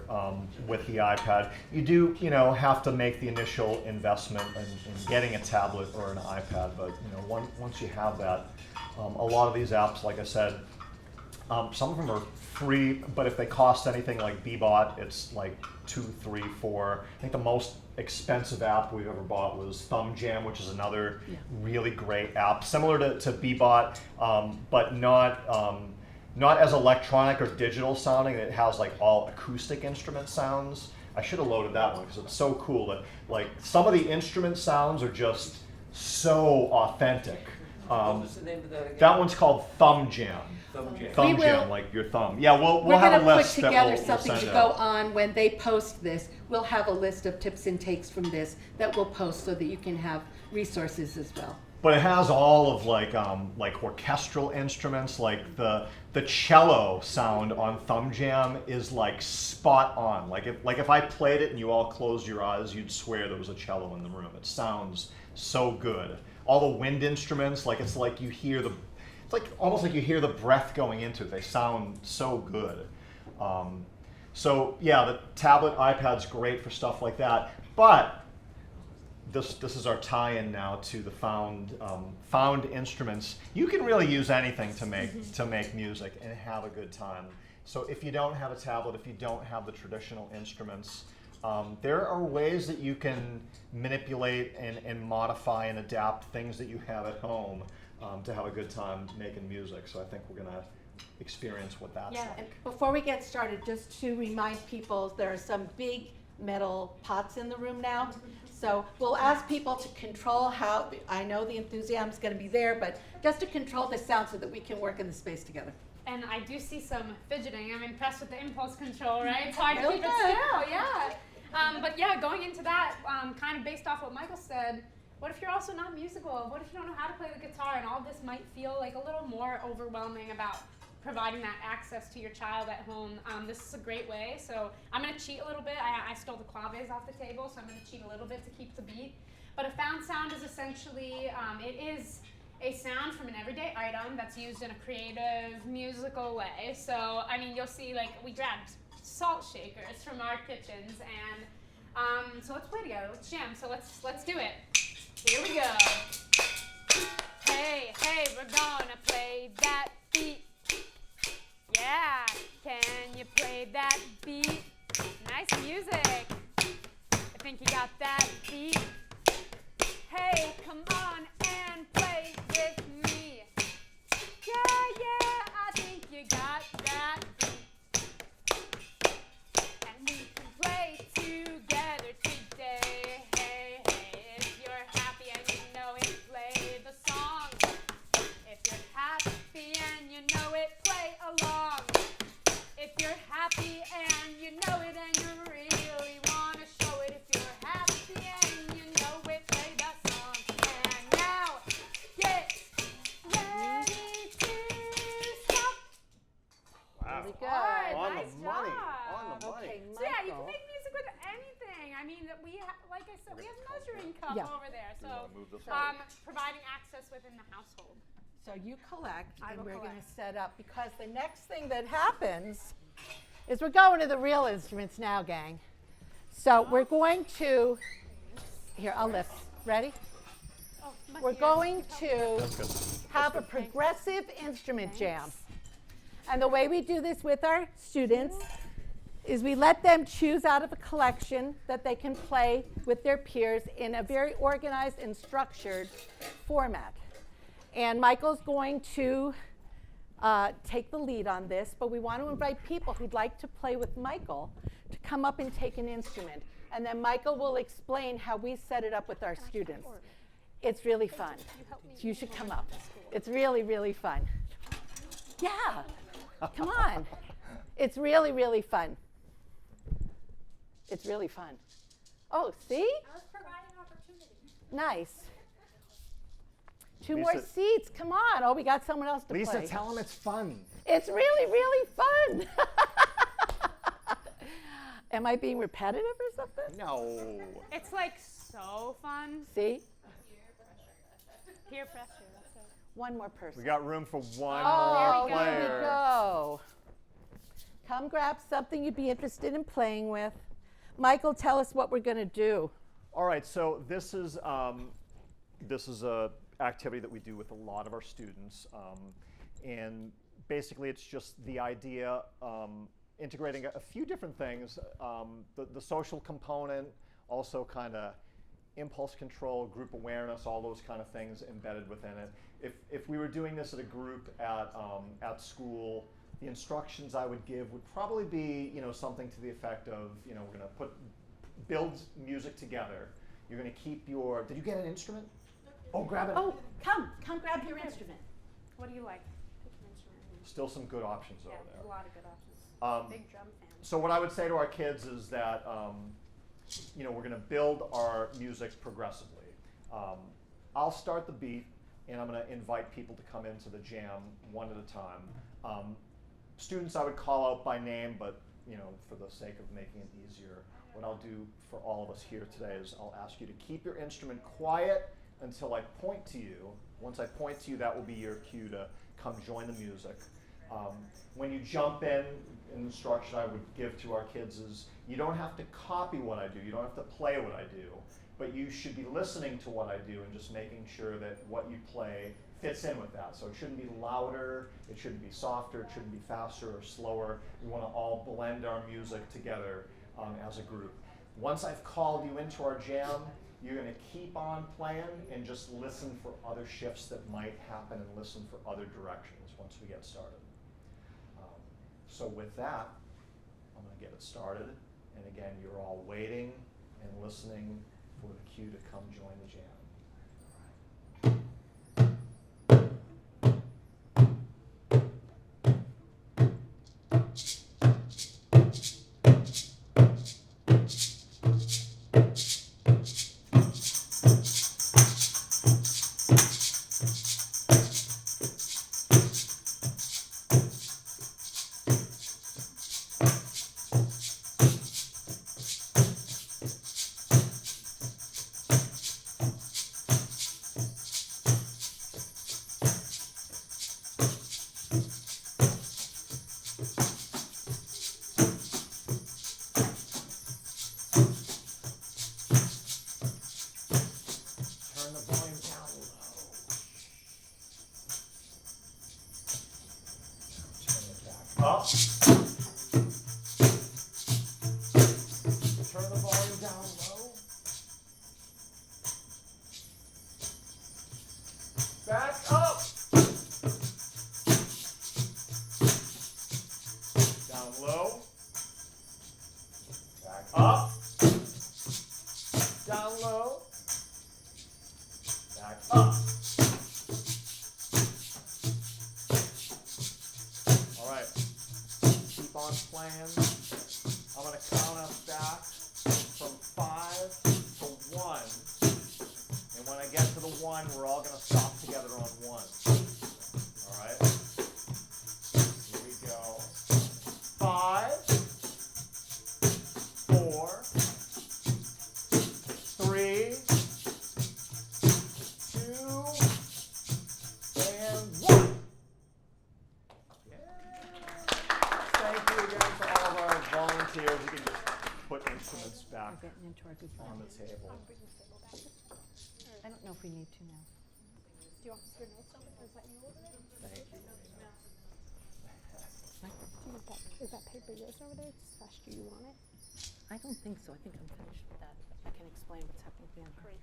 with the iPad. You do, you know, have to make the initial investment in getting a tablet or an iPad, but you know, once you have that, a lot of these apps, like I said, some of them are free, but if they cost anything like Bebop, it's like $2, $3, $4. I think the most expensive app we've ever bought was Thumb Jam, which is another really great app, similar to Bebop, but not as electronic or digital sounding. It has like all acoustic instrument sounds. I should have loaded that one because it's so cool that like some of the instrument sounds are just so authentic. What's the name of that again? That one's called Thumb Jam. Thumb Jam. Thumb We Jam, will- like your thumb. Yeah, we'll We're have going a to put list that together we'll something to send go out. on when they post this. We'll have a list of tips and takes from this that we'll post so that you can have resources as well. But it has all of like orchestral instruments, like the cello sound on Thumb Jam is like spot on. Like if I played it and you all closed your eyes, you'd swear there was a cello in the room. It sounds so good. All the wind instruments, like it's like almost like you hear the breath going into it. They sound so good. So yeah, the tablet, iPad's great for stuff like that. But this is our tie-in now to the found instruments. You can really use anything to make music and have a good time. So if you don't have a tablet, if you don't have the traditional instruments, there are ways that you can manipulate and modify and adapt things that you have at home to have a good time making music. So I think we're gonna experience what that's Yeah, like. and before we get started, just to remind people, there are some big metal pots in the room now. So we'll ask people to control how, I know the enthusiasm is going to be there, but just to control the sound so that we can work in the space together. And I do see some fidgeting. I'm impressed with the impulse control, right? It's hard to Really keep it good. still, yeah. But yeah, going into that, kind of based off what Michael said, what if you're also not musical? What if you don't know how to play the guitar? And all this might feel like a little more overwhelming about providing that access to your child at home. This is a great way. So I'm going to cheat a little bit. I stole the claves off the table, so I'm going to cheat a little bit to keep the beat. But a found sound is essentially, it is a sound from an everyday item that's used in a creative, musical way. So, I mean, you'll see, like, we grabbed salt shakers from our kitchens, and so let's play together. Let's jam. So let's do it. Here we go. Hey, hey, we're gonna play that beat. Yeah, can you play that beat? Nice music. I think you got that beat. Hey, come on and play with me. Yeah, I think you got that beat. And we can play together today. Hey, hey, if you're happy and you know it, play the song. If you're happy and you know it, play along. If you're happy and you know it and you really want to show it, if you're happy and you know it, play the song. And now, get ready to stop. Wow. There we go. All right, On nice the money. job. On the money. Okay, So yeah, you can Michael. make music with anything. I mean, like I said, we have a measuring cup Yeah. over there. Do you So wanna move this over? providing access within the household. So you collect, I and will we're going collect. to set up, because the next thing that happens is we're going to the real instruments now, gang. So we're going to, here, I'll lift. Ready? Oh, my We're ears. going to That's good. have a progressive instrument jam. And the way we do this with our students is we let them choose out of a collection that they can play with their peers in a very organized and structured format. And Michael's going to take the lead on this, but we want to invite people who'd like to play with Michael to come up and take an instrument. And then Michael will explain how we set it up with our students. It's really fun. You should come up. It's really, really fun. Yeah, come on. It's really, really fun. It's really fun. Oh, see? I was providing opportunity. Nice. Two more Lisa- seats. Come on. Oh, we got someone else to Lisa, play. tell them it's fun. It's really, really fun. Am I being repetitive or something? No. It's like so fun. See? Peer pressure. That's it. One more person. We got room for one Oh, more here player. we go. Come grab something you'd be interested in playing with. Michael, tell us what we're going to do. All right, so this is a activity that we do with a lot of our students, and basically it's just the idea integrating a few different things, the social component, also kind of impulse control, group awareness, all those kind of things embedded within it. If we were doing this at a group at school, the instructions I would give would probably be, something to the effect of, we're going to build music together. You're going to keep your, did you get an instrument? Oh, grab it. Oh, come grab your instrument. What do you like? Pick an instrument. Still some good options Yeah, over there's a there. lot of good options. Big drum fan. So what I would say to our kids is that, we're going to build our music progressively. I'll start the beat, and I'm going to invite people to come into the jam one at a time. Students I would call out by name, but for the sake of making it easier, what I'll do for all of us here today is I'll ask you to keep your instrument quiet until I point to you. Once I point to you, that will be your cue to come join the music. When you jump in, an instruction I would give to our kids is you don't have to copy what I do, you don't have to play what I do, but you should be listening to what I do and just making sure that what you play fits in with that. So it shouldn't be louder, it shouldn't be softer, it shouldn't be faster or slower. We want to all blend our music together as a group. Once I've called you into our jam, you're going to keep on playing and just listen for other shifts that might happen and listen for other directions once we get started. So with that, I'm going to get it started. And again, you're all waiting and listening for the cue to come join the jam. back up, down low, back up. All right, keep on playing. I'm going to count us back from 5 to 1. And when I get to the 1, we're all going to stop together on 1. All right? Here we go. 5, 4, 3, 2, and 1. Thank you again to all of our volunteers. You can just put instruments back on the table. I don't know if we need to now. Do you want your notes over there? Is that you over there? Thank you. Is that paper yours over there? Slash, do you want it? I don't think so. I think I'm finished with that. I can explain what's happening at the end. Great.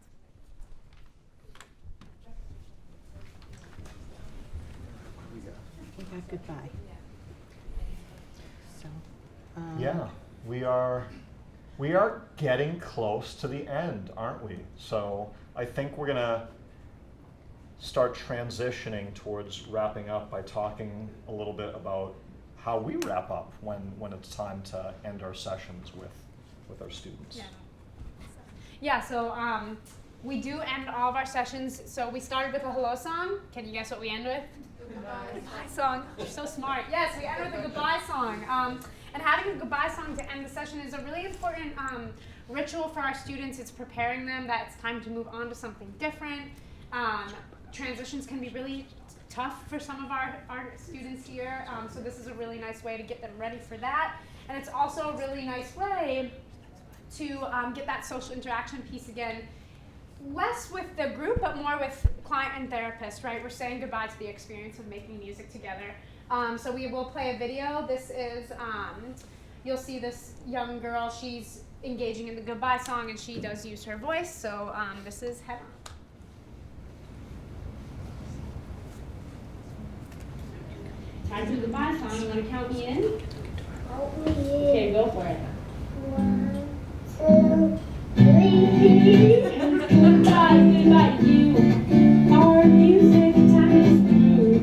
We got goodbye. So, Yeah, we are getting close to the end, aren't we? So I think we're gonna start transitioning towards wrapping up by talking a little bit about how we wrap up when it's time to end our sessions with our students. Yeah, so we do end all of our sessions. So we started with a hello song. Can you guess what we end with? Goodbye song. You're so smart. Yes, we end with a goodbye song. And having a goodbye song to end the session is a really important ritual for our students. It's preparing them that it's time to move on to something different. Transitions can be really tough for some of our students here, so this is a really nice way to get them ready for that. And it's also a really nice way to get that social interaction piece again, less with the group, but more with client and therapist, right? We're saying goodbye to the experience of making music together. So we will play a video. This is, you'll see this young girl, she's engaging in the goodbye song and she does use her voice, so this is Head On. Time to the goodbye song. You want to count me in? Okay, go for it. 1, 2, 3. Goodbye, goodbye, you. Our music time is through.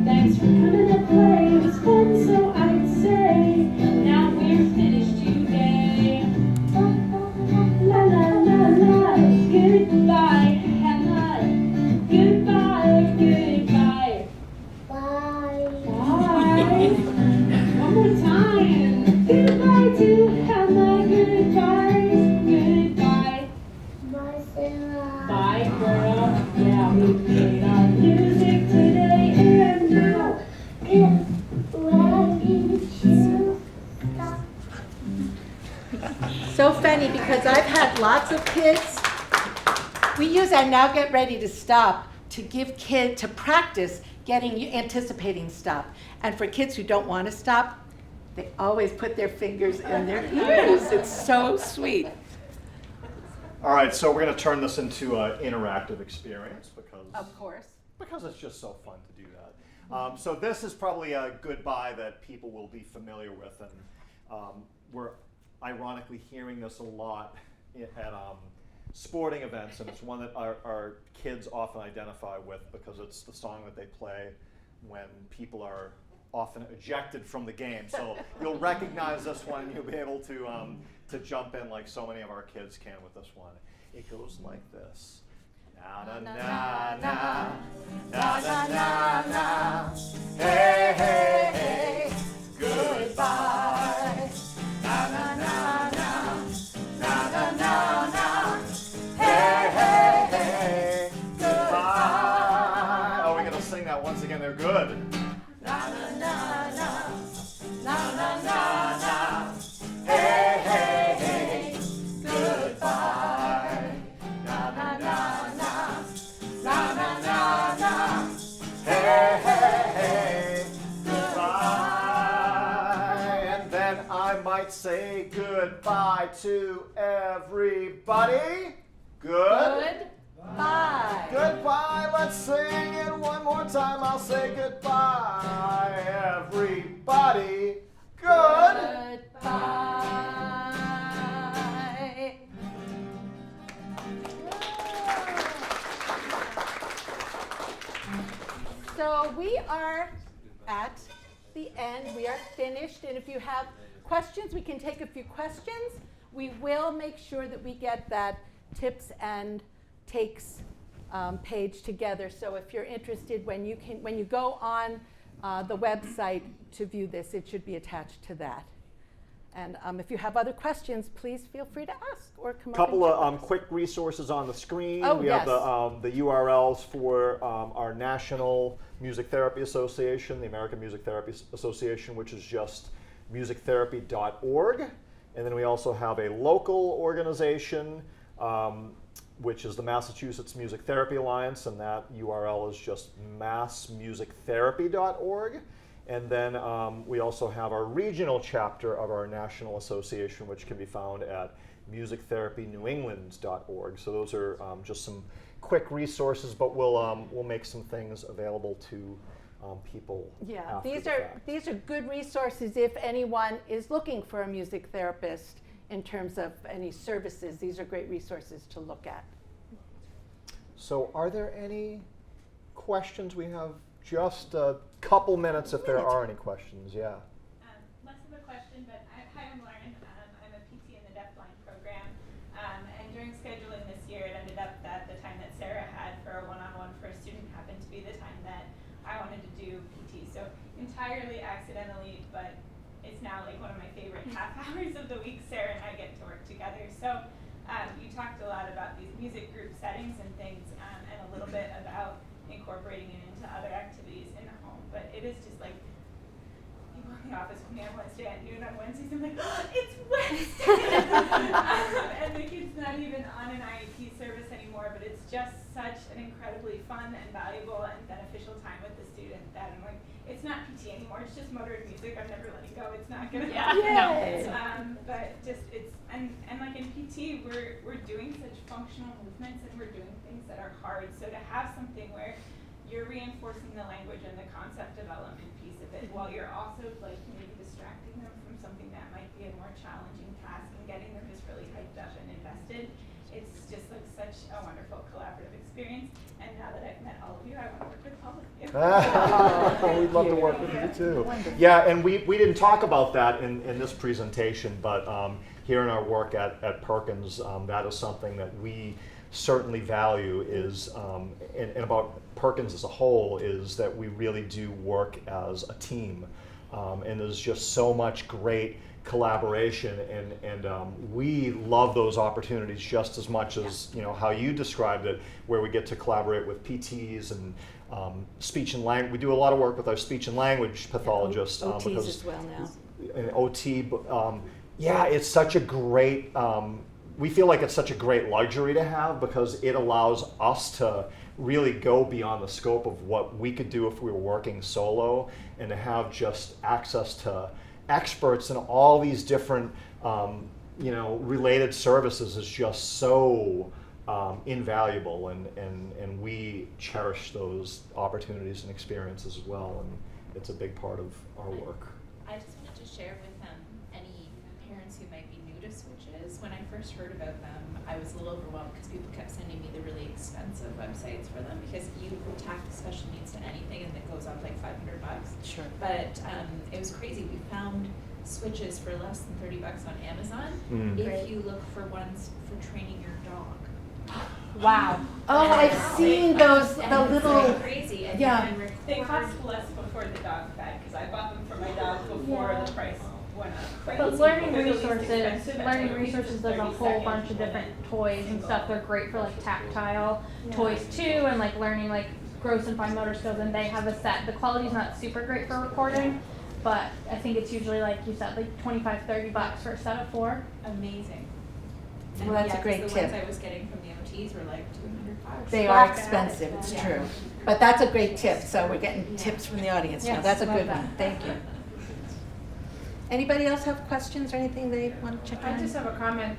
Thanks for coming to play. It was fun, so I'd say. Now we're finished today. La la la la. Goodbye, Hannah. Goodbye, goodbye. Bye. Bye. One more time. Goodbye to Hannah. Goodbye. Goodbye. Bye, Sarah. Bye, girl. Yeah, we played our music today, and now get ready to stop. So funny because I've had lots of kids. We use our now get ready to stop to give kids to practice anticipating stop. And for kids who don't want to stop, they always put their fingers in their ears. It's so sweet. All right, so we're going to turn this into an interactive experience Of course. because it's just so fun to do that. So this is probably a goodbye that people will be familiar with, and we're ironically hearing this a lot at sporting events, and it's one that our kids often identify with because it's the song that they play when people are often ejected from the game. So you'll recognize this one, and you'll be able to jump in like so many of our kids can with this one. It goes like this. Na na na na, na na na na, hey hey hey, goodbye. Na na na na, na na na na, hey hey hey, goodbye. Oh, we're gonna sing that once again. They're good. Na na na na, na na na na, hey hey hey, goodbye. Na na na na, na na na na, hey hey hey, goodbye. And then I might say goodbye to everybody. Good. Bye. Goodbye, let's sing it one more time. I'll say goodbye, everybody. Good. Goodbye. So we are at the end. We are finished. And if you have questions, we can take a few questions. We will make sure that we get that tips and takes page together. So if you're interested, when you go on the website to view this, it should be attached to that. And if you have other questions, please feel free to ask or come up. A couple and check of with us. quick resources on the screen. Oh, we yes. have the URLs for our National Music Therapy Association, the American Music Therapy Association, which is just musictherapy.org. And then we also have a local organization, which is the Massachusetts Music Therapy Alliance, and that URL is just massmusictherapy.org. And then we also have our regional chapter of our national association, which can be found at musictherapynewengland.org. So those are just some quick resources, but we'll make some things available to people. Yeah, after these the are fact. good resources if anyone is looking for a music therapist in terms of any services. These are great resources to look at. So are there any questions? We have just a couple minutes if there are any questions. Yeah. Less of a question, but hi, I'm Lauren. I'm a PT in the deafblind program. And during scheduling this year, it ended up that the time that Sarah had for a one-on-one for a student happened to be the time that I wanted to do PT. So entirely accidentally, but it's now like one of my favorite half hours of the week. Sarah and I get to work together. So you talked a lot about these music group settings and things, and a little bit about incorporating it into other activities in the home. But it is just like, people in the office with me on Wednesday at noon on Wednesdays, I'm like, oh, it's Wednesday! And the kid's not even on an IEP service anymore, but it's just such an incredibly fun and valuable and beneficial time with the student that I'm like, it's not PT anymore, it's just motor and music, I'm never letting go, it's not gonna happen. But just, it's, and like in PT, we're doing such functional movements and we're doing things that are hard, so to have something where you're reinforcing the language and the concept development piece of it while you're also like maybe distracting them from something that might be a more challenging task and getting them just really hyped up and invested. It's just like such a wonderful collaborative experience. And now that I've met all of you, I want to work with all of you. We'd love to work with you too. Yeah, and we didn't talk about that in this presentation, but here in our work at Perkins, that is something that we certainly value is, and about Perkins as a whole, is that we really do work as a team. And there's just so much great collaboration, and we love those opportunities just as much as how you described it, where we get to collaborate with PTs and speech and language. We do a lot of work with our speech and language pathologists. OTs because as well now. and OT, yeah, it's such a great, we feel like it's such a great luxury to have because it allows us to really go beyond the scope of what we could do if we were working solo, and to have just access to experts in all these different, related services is just so invaluable, and we cherish those opportunities and experiences as well, and it's a big part of our work. I just wanted to share with any parents who might be new to switches. When I first heard about them, I was a little overwhelmed because people kept sending me the really expensive websites for them, because you tack special needs to anything and it goes up like $500. Sure. But it was crazy. We found switches for less than $30 on Amazon if you look for ones for training your dog. Wow. Oh, I've seen those, the And it's little, like crazy. And yeah. you can they cost less before the dog fed, because I bought them for my dog before the price went up. But learning resources as a whole bunch of different toys and stuff. They're great for like tactile toys too, and like learning like gross and fine motor skills. And they have a set. The quality's not super great for recording, but I think it's usually, like you said, like $25-30 for a set of 4. Amazing. Well, that's a great the tip. ones I was getting from the OTs were like $200. They are expensive, it's true. But that's a great tip, so we're getting tips from the audience now. Yes, That's a love good that. one, thank you. Anybody else have questions or anything they want to check on? I just have a comment.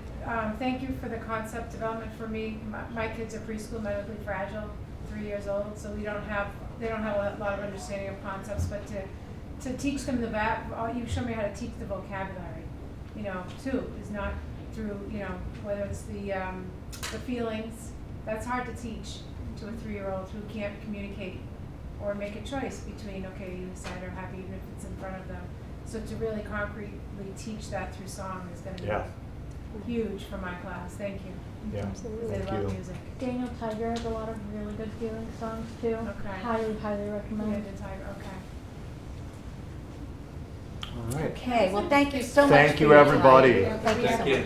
Thank you for the concept development for me. My kids are preschool medically fragile, 3 years old, so they don't have a lot of understanding of concepts, but to teach them you show me how to teach the vocabulary, too, is not through, whether it's the feelings. That's hard to teach to a 3-year-old who can't communicate or make a choice between, okay, you decide are happy even if it's in front of them. So to really concretely teach that through song is going to be huge for my class. Thank you. Yeah. They Thank love you. music. Daniel Tiger has a lot of really good feeling songs too. Okay. Highly, highly Yeah, recommend. the tiger. Okay. All right. Okay, well, thank you so much. Thank for you, your everybody. time. Thank you.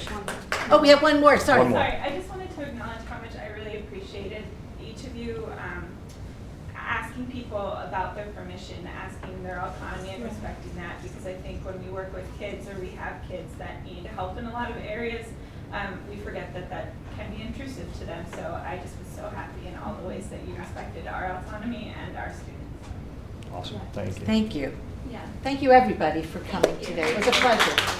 Oh, we have one more, sorry. One more. Sorry, I just wanted to acknowledge how much I really appreciated each of you asking people about their permission, asking their autonomy and respecting that, because I think when we work with kids or we have kids that need help in a lot of areas, we forget that that can be intrusive to them. So I just was so happy in all the ways that you respected our autonomy and our students. Awesome. Thank you. Thank you. Yeah. Thank you, everybody, for coming today. It was a pleasure.